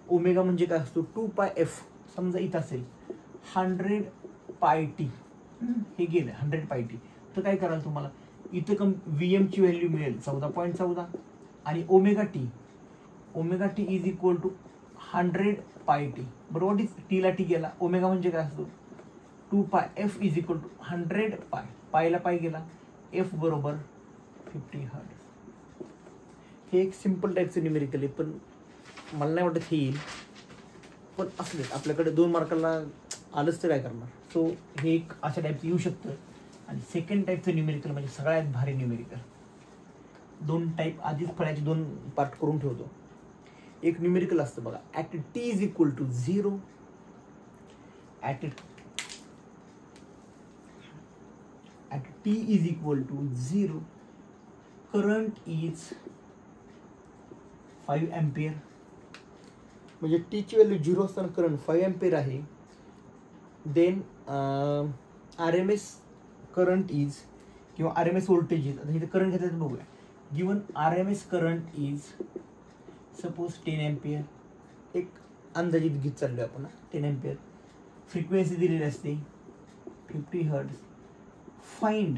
ओमेगा म्हणजे काय असतो, 2πf. समजा इथं असेल 100 πt, हे गेलं 100 πt. तर काय कराल तुम्हाला, इथं VM ची व्हॅल्यू मिळेल 14.14, आणि omega T is equal to 100 πt. बरोबर, टीला टी गेला, ओमेगा म्हणजे काय असतो 2πf इज इक्वल टू 100 π. पायला पाय गेला, F बरोबर 50 हर्ट्ज. हे एक सिम्पल टाईपचं न्यूमेरिकल आहे, पण मला नाही वाटत हे येईल. पण असले आपल्याकडे 2 मार्काला आलंच तर काय करणार. सो हे एक अशा टाईपचं येऊ शकतं. आणि सेकंड टाईपचं न्यूमेरिकल म्हणजे सगळ्यात भारी न्यूमेरिकल. 2 टाईप आधीच फळ्याचे 2 पार्ट करून ठेवतो. एक न्यूमेरिकल असतं बघा, at t is equal to 0, at T is equal to 0, current is 5 ampere. म्हणजे टी ची व्हॅल्यू 0 असताना करंट 5 एम्पियर आहे. देन RMS करंट इज किंवा RMS व्होल्टेज इज, आता इथे करंट घेतलं बघूया. Given RMS current is suppose 10 ampere. एक अंदाजित घेत चाललोय आपण 10 एम्पियर. फ्रिक्वेन्सी दिलेली असते 50 hertz. Find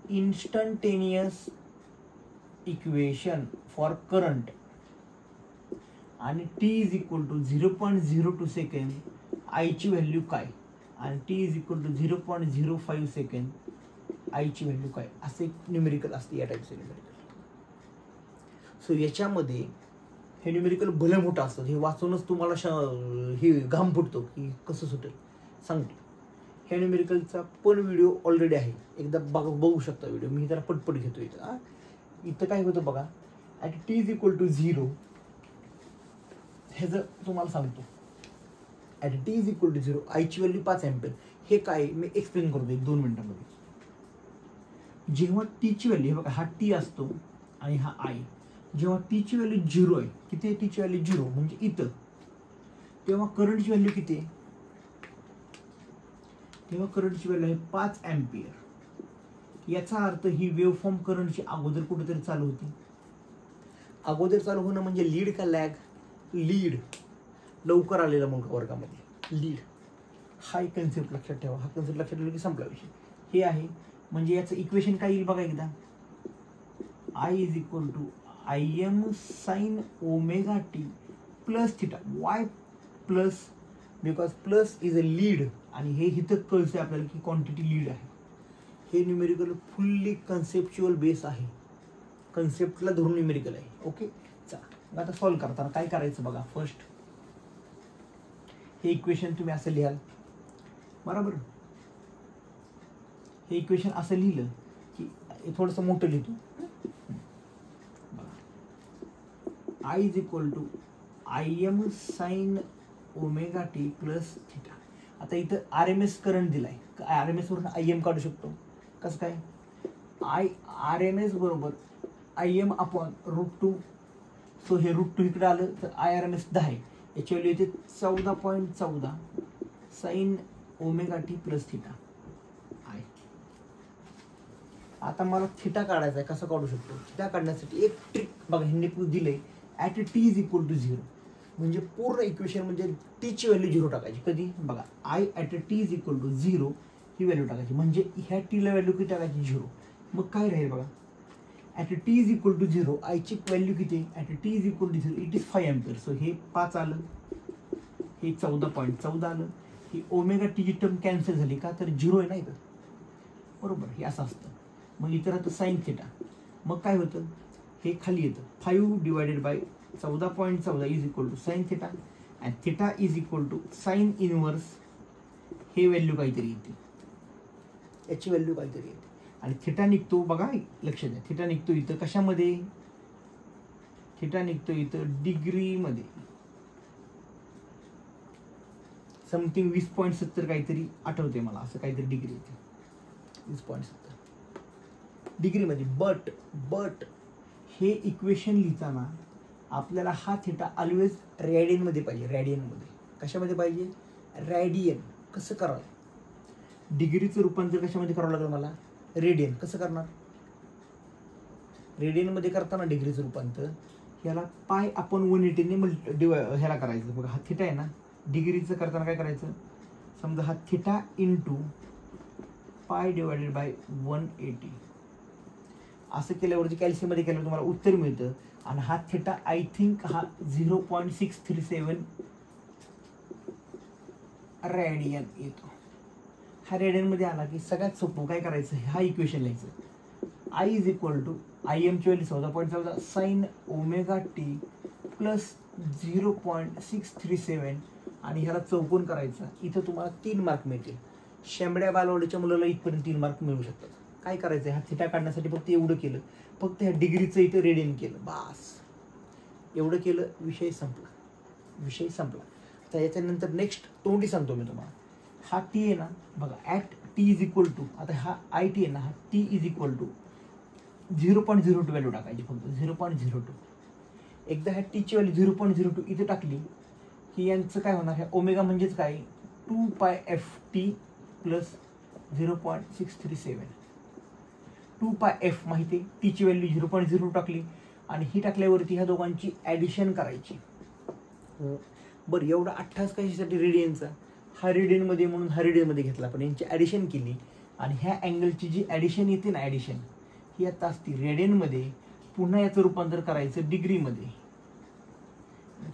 instantaneous equation for current आणि t is equal to 0.02 second. आयची व्हॅल्यू काय आणि t is equal to 0.05 second आयची व्हॅल्यू काय, असे एक न्यूमेरिकल असते या टाईपचे न्यूमेरिकल. सो याच्यामध्ये हे न्यूमेरिकल भलं मोठं असतं. हे वाचूनच तुम्हाला हे घाम फुटतो की कसं सुटेल सांगतो. ह्या न्यूमेरिकलचा पण व्हिडिओ ऑलरेडी आहे, एकदा बघू शकता व्हिडिओ. मी त्याला पटपट घेतो. इथं काय होतं बघा. At t is equal to 0 ह्याचं तुम्हाला सांगतो. At t is equal to 0 आयची व्हॅल्यू 5 एम्पियर. हे काय मी एक्सप्लेन करतो 1-2 मिनिटांमध्ये. जेव्हा टी ची व्हॅल्यू, हे बघा हा टी असतो आणि हा आय. जेव्हा टी ची व्हॅल्यू 0 आहे, किती आहे टी ची व्हॅल्यू 0 म्हणजे इथं, तेव्हा करंटची व्हॅल्यू किती आहे, तेव्हा करंटची व्हॅल्यू आहे 5 एम्पियर. याचा अर्थ ही वेव्हफॉर्म करंटची अगोदर कुठेतरी चालू होती. अगोदर चालू होणं म्हणजे लीड का लॅग. लीड लवकर आलेला मग वर्गामध्ये लीड. हा एक कन्सेप्ट लक्षात ठेवा. हा कन्सेप्ट लक्षात ठेवला की संपला विषय. हे आहे म्हणजे याचं इक्वेशन काय येईल बघा एकदा. I is equal to IM sine omega T plus theta. Why plus, because plus is a lead आणि हे इथं कळतं आपल्याला की क्वांटिटी लीड आहे. हे न्यूमेरिकल फुल्ली कन्सेप्च्युअल बेस आहे. कन्सेप्टला धरून न्यूमेरिकल आहे. ओके चला आता सॉल्व्ह करताना काय करायचं बघा. फर्स्ट हे इक्वेशन तुम्ही असं लिहाल बरोबर. हे इक्वेशन असं लिहिलं की थोडंसं मोठं लिहितो. I is equal to IM sine omega T plus theta. आता इथं RMS करंट दिलाय. RMS वरून IM काढू शकतो. कसं काय, RMS बरोबर IM अपॉन √2. सो हे √2 इकडे आलं तर IRMS 10 आहे. याची व्हॅल्यू येते 14.14 sine omega T plus theta. आता मला थिटा काढायचा आहे. कसं काढू शकतो थिटा काढण्यासाठी एक ट्रिक बघा. ह्यांनी दिले at t is equal to 0 म्हणजे पूर्ण इक्वेशन म्हणजे टी ची व्हॅल्यू 0 टाकायची. कधी बघा I at t is equal to 0 ही व्हॅल्यू टाकायची. म्हणजे ह्या टीला व्हॅल्यू किती टाकायची 0. मग काय राहील बघा. At t is equal to 0 आयची व्हॅल्यू किती. At t is equal to 0 it is 5 ampere. So हे 5 आलं, हे 14.14 आलं. ही ओमेगा टीची टर्म कॅन्सल झाली का तर 0 आहे ना इथं बरोबर. हे असं असतं. मग इतर आता साइन थिटा. मग काय होतं हे खाली येतं 5 divided by 14.14 is equal to sine theta. And theta is equal to sine inverse. हे व्हॅल्यू काहीतरी येते, याची व्हॅल्यू काहीतरी येते. आणि थिटा निघतो बघा लक्षात द्या. थिटा निघतो इथं कशामध्ये, थिटा निघतो इथं डिग्रीमध्ये. समथिंग 20.70 काहीतरी आठवते मला, असं काहीतरी डिग्री येते 20.70 डिग्रीमध्ये. बट हे इक्वेशन लिहिताना आपल्याला हा थिटा ऑलवेज रॅडियनमध्ये पाहिजे. रॅडियनमध्ये कशामध्ये पाहिजे, रॅडियन. कसं करावं, डिग्रीचं रूपांतर कशामध्ये करावं लागेल मला, रेडियन. कसं करणार, रेडियनमध्ये करताना डिग्रीचं रूपांतर ह्याला पाय आपण 180ने ह्याला करायचं. बघा हा थिटा आहे ना, डिग्रीचं करताना काय करायचं, समजा हा theta into pi divided by 180 असं केल्यावरती कॅल्शियममध्ये केल्यावर तुम्हाला उत्तर मिळतं. आणि हा थिटा आय थिंक हा 0.637 रॅडियन येतो. हा रॅडियनमध्ये आला की सगळ्यात सोपं काय करायचं, हा इक्वेशन लिहायचं. I is equal to I एमची value 14.14 sine omega T plus 0.637 आणि ह्याला चौकोन करायचा. इथं तुम्हाला 3 मार्क मिळतील. शेंबड्या बालवाडीच्या मुलाला इथपर्यंत 3 मार्क मिळू शकतात. काय करायचं, हा थिटा काढण्यासाठी फक्त एवढं केलं, फक्त ह्या डिग्रीचं इथं रेडियन केलं, बास एवढं केलं, विषय संपला. तर याच्यानंतर नेक्स्ट तोंडी सांगतो मी तुम्हाला. हा टी आहे ना बघा, at T is equal to, आता हा आय टी आहे ना, हा T is equal to 0.02 value टाकायची फक्त 0.02. एकदा ह्या टीची व्हॅल्यू 0.02 इथे टाकली की यांचं काय होणार, ह्या ओमेगा म्हणजेच काय 2πft प्लस 0.637. 2πf माहिती आहे, टीची व्हॅल्यू 0.02 टाकली आणि ही टाकल्यावरती ह्या दोघांची ॲडिशन करायची. बरं, एवढा 28 कशासाठी रेडियनचा, हा रेडियनमध्ये म्हणून हा रेडियनमध्ये घेतला, पण यांची ॲडिशन केली आणि ह्या अँगलची जी ॲडिशन येते ना, ॲडिशन ही आता असते रेडियनमध्ये, पुन्हा याचं रूपांतर करायचं डिग्रीमध्ये.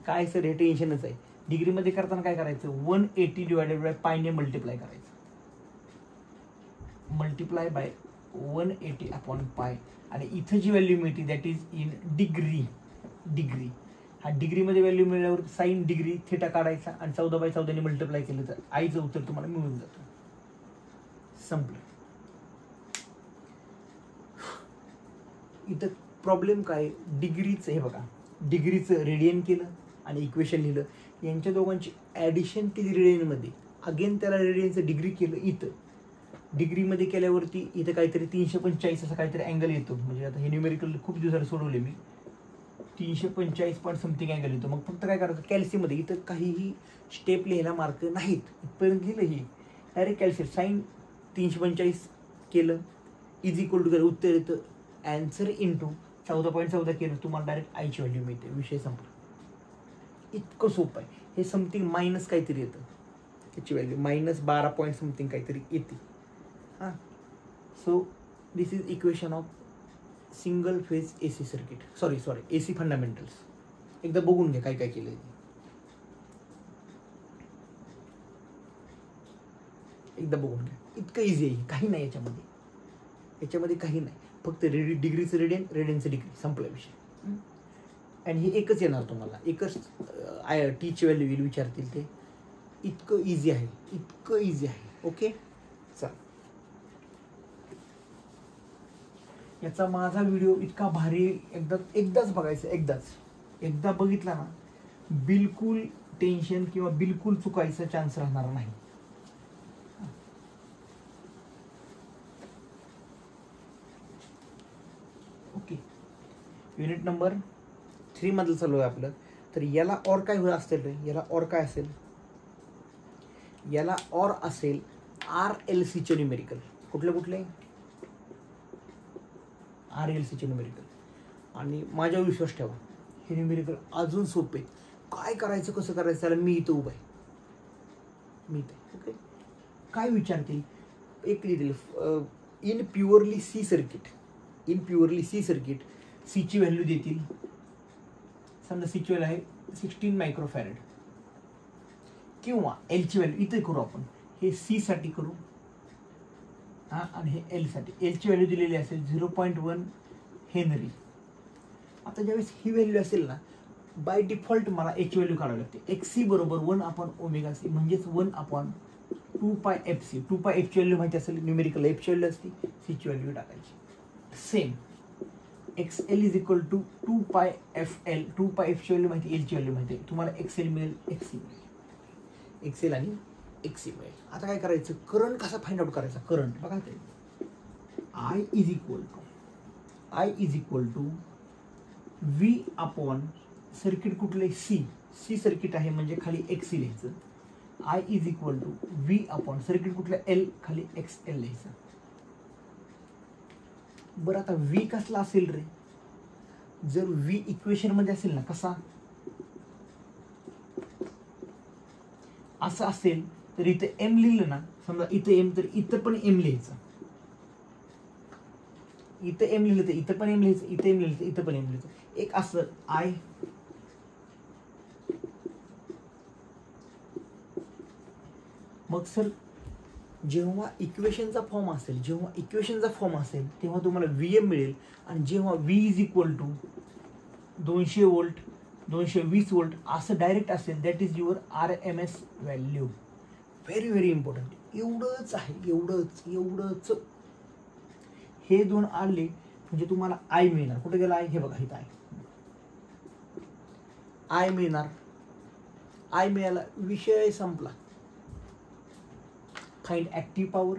काय सर हे टेन्शनच आहे. डिग्रीमध्ये करताना काय करायचं, 180 डिवायडेड बाय पायने मल्टिप्लाय करायचं, मल्टिप्लाय बाय 180 अपॉन पाय, आणि इथं जी व्हॅल्यू मिळते that is in degree. Degree हा डिग्रीमध्ये व्हॅल्यू मिळाल्यावर साईन डिग्री थिटा काढायचा आणि 14/14 मल्टिप्लाय केलं तर आईचं उत्तर तुम्हाला मिळून जातं. संपलं. इथं प्रॉब्लेम काय, डिग्रीचं हे बघा, डिग्रीचं रेडियन केलं आणि इक्वेशन लिहिलं, यांच्या दोघांची ॲडिशन केली रेडियनमध्ये, अगेन त्याला रेडियनचं डिग्री केलं. इथं डिग्रीमध्ये केल्यावरती इथं काहीतरी 345 असं काहीतरी अँगल येतो, म्हणजे आता हे न्यूमेरिकल खूप दिवसाला सोडवले मी, 345 पॉईंट समथिंग अँगल येतो. मग फक्त काय करायचं, कॅल्सीमध्ये इथं काहीही स्टेप लिहायला मार्क नाहीत, इथपर्यंत लिहिलं ही डायरेक्ट कॅल्सी साईन 345 केलं इज इक्वल टू केलं, उत्तर येतं ॲन्सर इंटू 14.14 केलं, तुम्हाला डायरेक्ट आयची व्हॅल्यू मिळते, विषय संपला. इतकं सोपं आहे. हे समथिंग मायनस काहीतरी येतं, त्याची व्हॅल्यू -12 पॉईंट समथिंग काहीतरी येते. हां, so this is equation of single phase AC circuit, sorry AC fundamentals. एकदा बघून घ्या काय काय केलं आहे, एकदा बघून घ्या. इतकं इझी आहे, काही नाही याच्यामध्ये काही नाही, फक्त डिग्रीचं रेडियनचं डिग्री, संपला विषय. आणि हे एकच येणार तुम्हाला, एकच टीची व्हॅल्यू येईल, विचारतील ते. इतकं इझी आहे, इतकं इझी आहे. ओके, चल. याचा माझा व्हिडिओ इतका भारी, एकदाच बघायचं, एकदा बघितला ना, बिलकुल टेन्शन किंवा बिलकुल चुकायचा चान्स राहणार नाही. ओके, युनिट नंबर 3 मधलं चालू आहे आपलं. तर याला और काय होत असेल रे, याला और काय असेल, याला और असेल RLCचे न्यूमेरिकल. कुठले RLCचे न्यूमेरिकल. आणि माझ्यावर विश्वास ठेवा, हे न्यूमेरिकल अजून सोपे. काय करायचं, कसं करायचं, त्याला मी इथं उभा आहे, मी इथे. ओके, काय विचारतील, एक लिहितील इन प्युअरली सी सर्किट, सीची व्हॅल्यू देतील. समजा सीची व्हॅल्यू आहे 16 मायक्रोफॅरेड, किंवा एलची व्हॅल्यू इथे करू आपण, हे सी साठी करू, हां, आणि हे एल साठी. एलची व्हॅल्यू दिलेली असेल 0.1 हेनरी. आता ज्यावेळेस ही व्हॅल्यू असेल ना, बाय डिफॉल्ट मला एच व्हॅल्यू काढावी लागते. XC बरोबर 1/ω_c, म्हणजेच 1/2πfc. 2πfची व्हॅल्यू माहिती असेल, न्यूमेरिकल एफची व्हॅल्यू असते, सीची व्हॅल्यू टाकायची. Same XL is equal to 2πfl. 2πfची व्हॅल्यू माहिती, एलची व्हॅल्यू माहिती, तुम्हाला XL मिळेल, XC मिळेल, XL आणि XC मिळेल. आता काय करायचं, करंट कसा फाइंड आउट करायचा, करंट बघा ते I is equal to V upon circuit कुठले, सी सर्किट आहे म्हणजे खाली XC लिहायचं. I is equal to V upon circuit कुठलं L, खाली XL लिहायचं. बरं, आता V कसला असेल रे, जर V इक्वेशन मध्ये असेल ना, कसा असं असेल तर इथे M लिहिलं ना, समजा इथे M, तर इथं पण M लिहायचं. इथं M लिहिलं तर इथं पण M लिहायचं, इथे M लिहिलं तर इथं पण M लिहायचं. एक असं I, मग सर जेव्हा इक्वेशनचा फॉर्म असेल तेव्हा तुम्हाला VM मिळेल. आणि जेव्हा V is equal to 200 volt 220 volt असं डायरेक्ट असेल, that is your RMS value. Very very important. एवढंच आहे, एवढंच. हे दोन आले म्हणजे तुम्हाला I मिळणार. कुठे गेला I, हे बघा इथं I मिळणार. I मिळाला, विषय संपला. Find active power,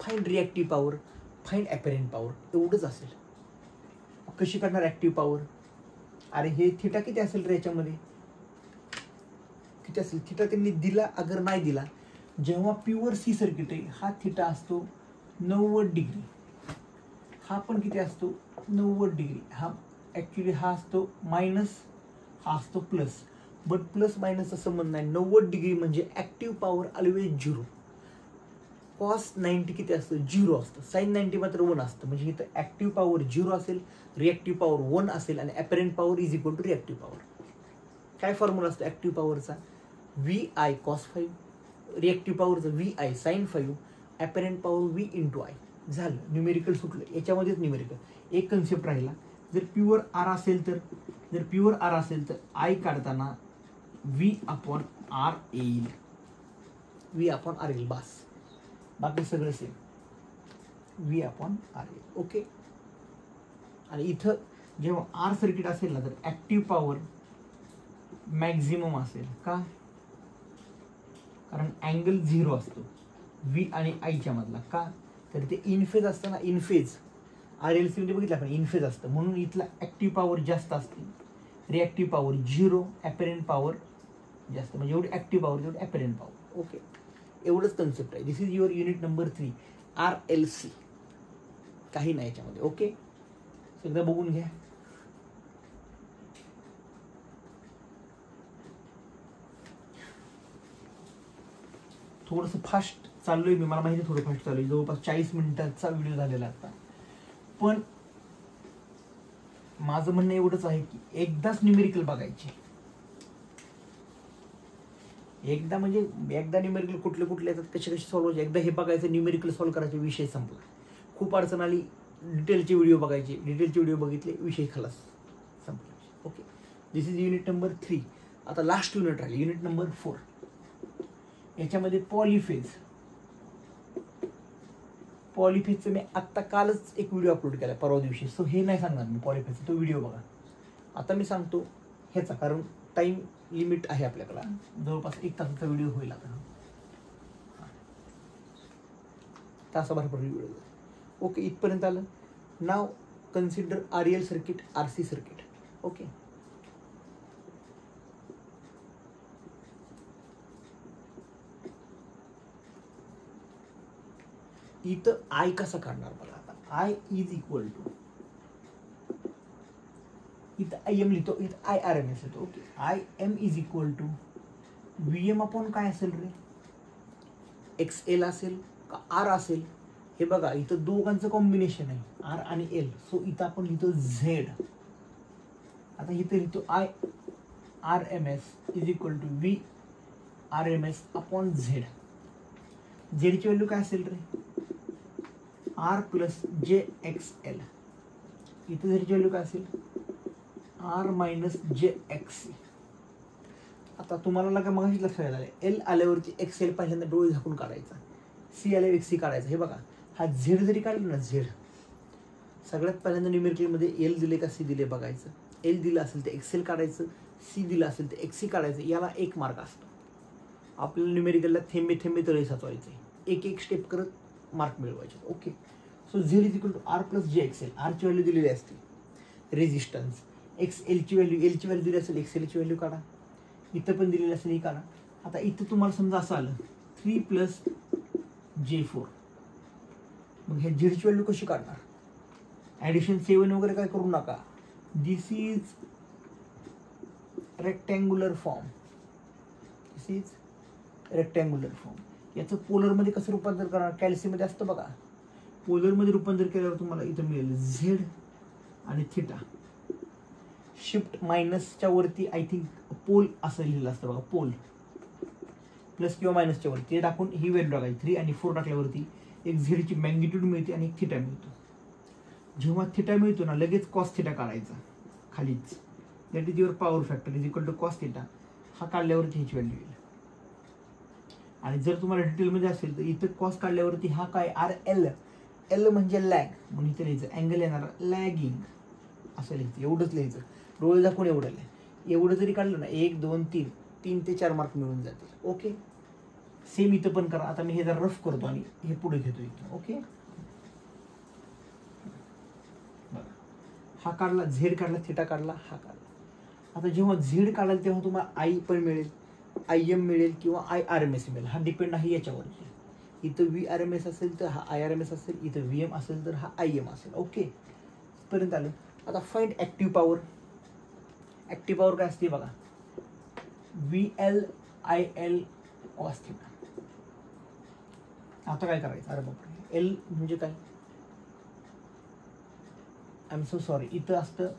find reactive power, find apparent power, एवढंच असेल. कशी करणार ॲक्टिव्ह पॉवर? अरे हे थिटा किती असेल रे याच्यामध्ये, किती असेल थिटा त्यांनी दिला. अगर नाही दिला, जेव्हा प्युअर सी सर्किट आहे हा थिटा असतो 90 डिग्री, हा पण किती असतो 90 डिग्री. हा ॲक्च्युली हा असतो मायनस, हा असतो प्लस, बट प्लस मायनसचा संबंध नाही. 90 डिग्री म्हणजे ॲक्टिव्ह पॉवर ऑलवेज 0. कॉस 90 किती असतं 0 असतं, साईन 90 मात्र 1 असतं. म्हणजे इथं ॲक्टिव्ह पॉवर 0 असेल, रिॲक्टिव्ह पॉवर 1 असेल आणि apparent power is equal to reactive power. काय फॉर्म्युला असतो ॲक्टिव्ह पॉवरचा? VI cos 5, रिॲक्टिव्ह पॉवरचं VI sin 5, apparent power V × I. झालं, न्यूमेरिकल सुटलं. याच्यामध्येच न्यूमेरिकल. एक कन्सेप्ट राहिला, जर प्युअर R असेल तर I काढताना V/R येईल, V/R येईल, बस. बाकी सगळं सेम, V/R येईल. ओके. आणि इथं जेव्हा R सर्किट असेल ना, तर ॲक्टिव्ह पॉवर मॅक्झिमम असेल. का? कारण अँगल 0 असतो V आणि Iच्या मधला. का? तर ते इनफेज असतं ना, इनफेज. RLC मध्ये बघितलं आपण, इनफेज असतं, म्हणून इथला ॲक्टिव्ह पॉवर जास्त असते, रिॲक्टिव्ह पॉवर 0, ॲपरंट पॉवर जास्त. म्हणजे एवढी ॲक्टिव्ह पॉवर तेवढी ॲपरंट पॉवर. ओके, एवढंच कन्सेप्ट आहे. This is your unit number 3 RLC. काही नाही याच्यामध्ये. ओके, एकदा बघून घ्या. थोडंसं फास्ट चाललोय मी, मला माहिती थोडं फास्ट चालू आहे. जवळपास 40 मिनिटांचा व्हिडिओ झालेला आता. पण माझं म्हणणं एवढंच आहे की एकदाच न्यूमेरिकल बघायचे. एकदा न्यूमेरिकल कुठले कुठले येतात, कसे कसे सॉल्व्ह व्हायचे, एकदा हे बघायचं, न्यूमेरिकल सॉल्व्ह करायचे, विषय संपला. खूप अडचण आली, डिटेलचे व्हिडिओ बघायचे, डिटेलचे व्हिडिओ बघितले, विषय खलास, संपला. Okay, this is unit number 3. आता लास्ट युनिट राहिले, युनिट नंबर 4. याच्यामध्ये पॉलिफेजचं मी आत्ता कालच एक व्हिडिओ अपलोड केला, परवा दिवशी. सो हे नाही सांगणार मी पॉलिफेजचा, तो व्हिडिओ बघा. आता मी सांगतो ह्याचा, कारण टाइम लिमिट आहे आपल्याकडे, जवळपास 1 तासाचा व्हिडिओ होईल. आता तासाभर व्हिडिओ. ओके, इथपर्यंत आलं. Now consider RL circuit, RC circuit. Okay, इथं I कसा काढणार बघा. आता I इज इक्वल टू, इथं IM लिहितो, इथं IRMS येतो. Okay, IM is equal to VM upon काय असेल रे, XL असेल का R असेल. हे बघा, इथं दोघांचं कॉम्बिनेशन आहे, R आणि L. सो इथं आपण लिहितो Z. आता इथं लिहितो IRMS is equal to VRMS upon Z. Z ची व्हॅल्यू काय असेल रे, R प्लस JXL. इथं Z ची व्हॅल्यू काय असेल, R मायनस JXC. आता तुम्हाला लगा मगाशीच लक्षात आलं, L आल्यावरती XL पहिल्यांदा डोळे झाकून काढायचा, C आल्यावर XC काढायचा. हे बघा, हा Z जरी काढलं ना, Z सगळ्यात पहिल्यांदा न्यूमेरिकलमध्ये L दिले का C दिले बघायचं. L दिलं असेल तर XL काढायचं, C दिलं असेल तर XC काढायचं. याला 1 मार्क असतो. आपल्याला न्यूमेरिकलला थेंबे थेंबे तळे साचवायचे, एक एक स्टेप करत मार्क मिळवायचे. Okay, so Z is equal to R plus JXL. R ची व्हॅल्यू दिलेली असते, रेजिस्टन्स. XL ची व्हॅल्यू, L ची व्हॅल्यू दिली असेल, XL ची व्हॅल्यू काढा. इथं पण दिलेली असेल, ही काढा. आता इथं तुम्हाला समजा असं आलं 3 प्लस J4. मग ह्या Z ची व्हॅल्यू कशी काढणार? ॲडिशन 7 वगैरे काय करू नका. This is rectangular form, this is rectangular form. याचं पोलरमध्ये कसं रूपांतर करणार, कॅल्सीमध्ये असतं बघा. पोलरमध्ये रूपांतर केल्यावर तुम्हाला इथं मिळेल Z आणि थिटा. शिफ्ट मायनसच्या वरती आय थिंक पोल असं लिहिलं असतं बघा, पोल प्लस किंवा मायनसच्या वरती ते टाकून ही व्हॅल्यू टाकायची. 3 आणि 4 टाकल्यावरती एक Z ची मॅग्निट्यूड मिळते आणि एक थिटा मिळतो. जेव्हा थिटा मिळतो ना, लगेच कॉस थिटा काढायचा खालीच. That is your power factor is equal to cos theta. हा काढल्यावरती ह्याची व्हॅल्यू येईल. आणि जर तुम्हाला डिटेलमध्ये असेल तर इथं कॉस काढल्यावरती हा काय RL, L म्हणजे लॅग, म्हणून इथं लिहायचं अँगल येणार लॅगिंग असं लिहायचं. एवढंच लिहायचं, डोळे दाखवून एवढं जरी काढलं ना, 1 2 3 3 ते 4 मार्क मिळून जातील. ओके, सेम इथं पण करा. आता मी हे जरा रफ करतो आणि हे पुढे घेतो इथं. ओके, बघा हा काढला, झेड काढला, थिटा काढला, हा काढला. आता जेव्हा झेड काढाल तेव्हा तुम्हाला आई पण मिळेल, IM मिळेल किंवा IRMS मिळेल. हा डिपेंड आहे याच्यावरती. इथं VRMS असेल तर हा IRMS असेल, इथं VM असेल तर हा IM असेल. ओके, पर्यंत आलं. आता find active power. Active power काय असते बघा, VLIL cos थिटा. आता काय करायचं, अरे बापरे, एल म्हणजे काय, आय एम सो सॉरी, इथं असतं,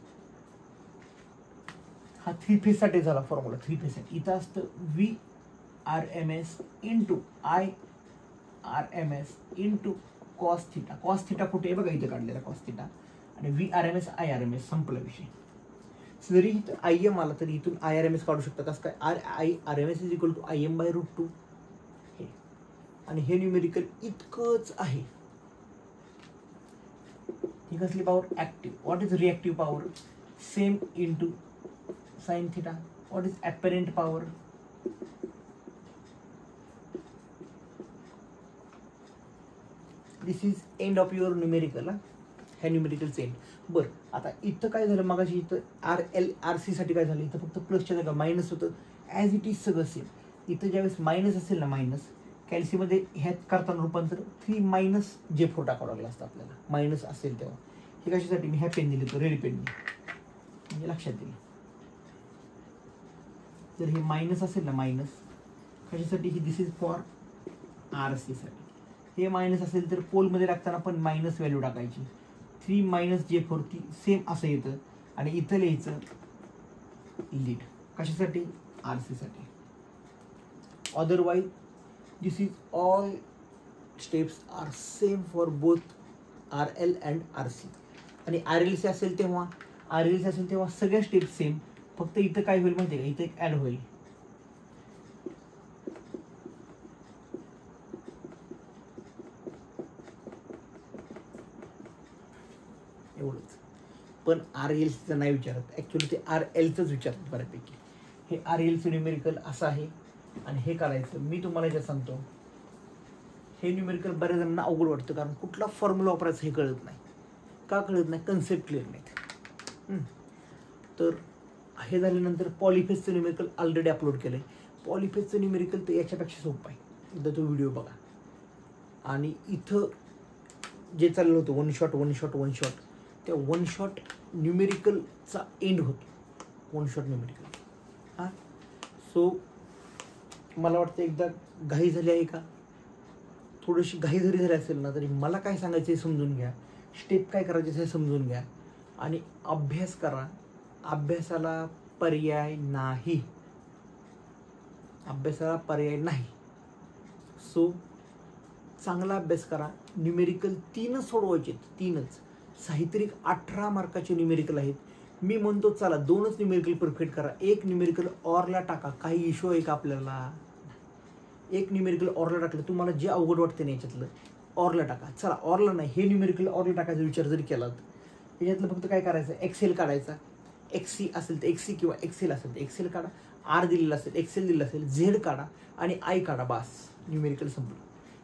हा 3 फेज साठी झाला फॉर्म्युला, 3 फेज साठी. इथं असतं VRMS into IRMS into cos theta. Cos theta कुठे आहे बघा, इथं काढलेला कॉस थिटा, आणि VRMS IRMS, संपला विषय. जरी इथं IM आला तरी इथून IRMS काढू शकता. कसं काय, RMS is equal to IM/√2 हे, आणि हे न्यूमेरिकल इतकंच आहे. ही कसली power, active. What is reactive power, same into sine theta. What is apparent power, this is end of your numerical. ह्या न्यूमेरिकलचं एंड. बरं, आता इथं काय झालं, मगाशी इथं RC साठी काय झालं, इथं फक्त प्लसच्या जागा मायनस होतं. ॲज इट इज सगळं सेम. इथं ज्यावेळेस मायनस असेल ना, मायनस कॅल्सीमध्ये ह्यात करताना रूपांतर 3 - J4 टाकावं लागलं असतं आपल्याला, मायनस असेल तेव्हा. हे कशासाठी, मी ह्या पेन दिले, तो रेड पेन, म्हणजे लक्षात दिलं. जर हे मायनस असेल ना, मायनस कशासाठी, ही दिस इज फॉर RC साठी. हे मायनस असेल तर पोलमध्ये टाकताना पण मायनस व्हॅल्यू टाकायची. 3 - J4 ती सेम असं येतं. आणि इथं लिहायचं लीड, कशासाठी, RC साठी. Otherwise this is all steps are same for both RL and RC. आणि RLC असेल तेव्हा सगळ्या स्टेप्स सेम. फक्त इथं काय होईल माहिती आहे का, इथं एक ॲड होईल. एवढंच. पण RLCचं नाही विचारत, ॲक्च्युली ते RLचंच विचारतात बऱ्यापैकी. हे RLचं न्यूमेरिकल असं आहे, आणि हे करायचं. मी तुम्हाला जे सांगतो, हे न्यूमेरिकल बऱ्याच जणांना अवघड वाटतं, कारण कुठला फॉर्म्युला वापरायचा हे कळत नाही. का कळत नाही, कन्सेप्ट क्लिअर नाहीत. तर हे झाल्यानंतर पॉलिफेजचं न्यूमेरिकल ऑलरेडी अपलोड केलं आहे. पॉलिफेजचं न्यूमेरिकल तर याच्यापेक्षा सोपं आहे, एकदा तो व्हिडिओ बघा. आणि इथं जे चाललं होतं वन शॉट, त्या वन शॉट न्यूमेरिकलचा एंड होतो, वन शॉट न्यूमेरिकल. हां, सो मला वाटतं एकदा घाई झाली आहे का, थोडीशी घाई जरी झाली असेल ना, तरी मला काय सांगायचं हे समजून घ्या, स्टेप काय करायचे हे समजून घ्या, आणि अभ्यास करा. अभ्यासाला पर्याय नाही, सो चांगला अभ्यास करा. न्यूमेरिकल 3च सोडवायचे, 3च. साहित्रिक 18 मार्काचे न्यूमेरिकल आहेत. मी म्हणतो चला 2च न्यूमेरिकल परफेक्ट करा, 1 न्यूमेरिकल ऑरला टाका. काही इश्यू आहे का आपल्याला, 1 न्यूमेरिकल ऑरला टाकलं, तुम्हाला जे अवघड वाटते ना याच्यातलं ऑरला टाका. चला ऑरला नाही, हे न्यूमेरिकल ऑरला टाकायचा विचार जरी केला तर याच्यातलं फक्त काय करायचं, एक्सेल काढायचा. XC असेल तर XC किंवा एक्सेल असेल तर एक्सेल काढा. R दिलेला असेल, एक्सेल दिलेला असेल, झेड काढा आणि I काढा. बास, न्यूमेरिकल संपलं.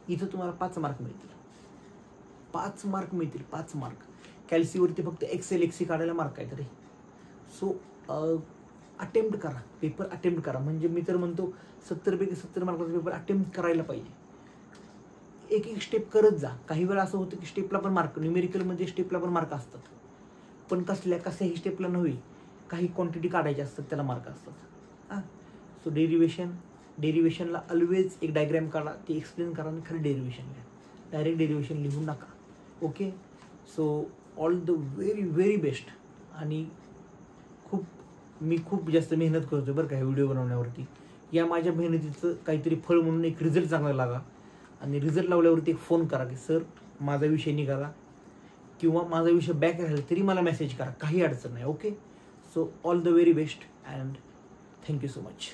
इथं तुम्हाला 5 मार्क मिळतील, 5 मार्क. कॅल्सीवरती फक्त एक्सेल XC काढायला मार्क आहे तरी. सो अटेम्प्ट करा, पेपर अटेम्प्ट करा. म्हणजे मी तर म्हणतो 70 पैकी 70 मार्काचा पेपर अटेम्प्ट करायला पाहिजे. एक स्टेप करत जा. काही वेळा असं होतं की स्टेपला पण मार्क, न्यूमेरिकलमध्ये स्टेपला पण मार्क असतात, पण कशाही स्टेपला नव्हे, काही क्वांटिटी काढायची असतात त्याला मार्क असतात. हां, सो डेरिवेशनला ऑलवेज एक डायग्रॅम काढा, ती एक्सप्लेन करा आणि खरं डेरिवेशन लिहा. डायरेक्ट डेरिवेशन लिहू नका. Okay, so all the very best. आणि मी खूप जास्त मेहनत करतो बरं का, व्हिडिओ बनवण्यावरती. या माझ्या मेहनतीचं काहीतरी फळ म्हणून एक रिझल्ट चांगला लागा. आणि रिझल्ट लावल्यावरती एक फोन करा की सर माझा विषय निघाला, किंवा माझा विषय बॅक राहिला तरी मला मेसेज करा, काही अडचण नाही. Okay, so all the very best and thank you so much.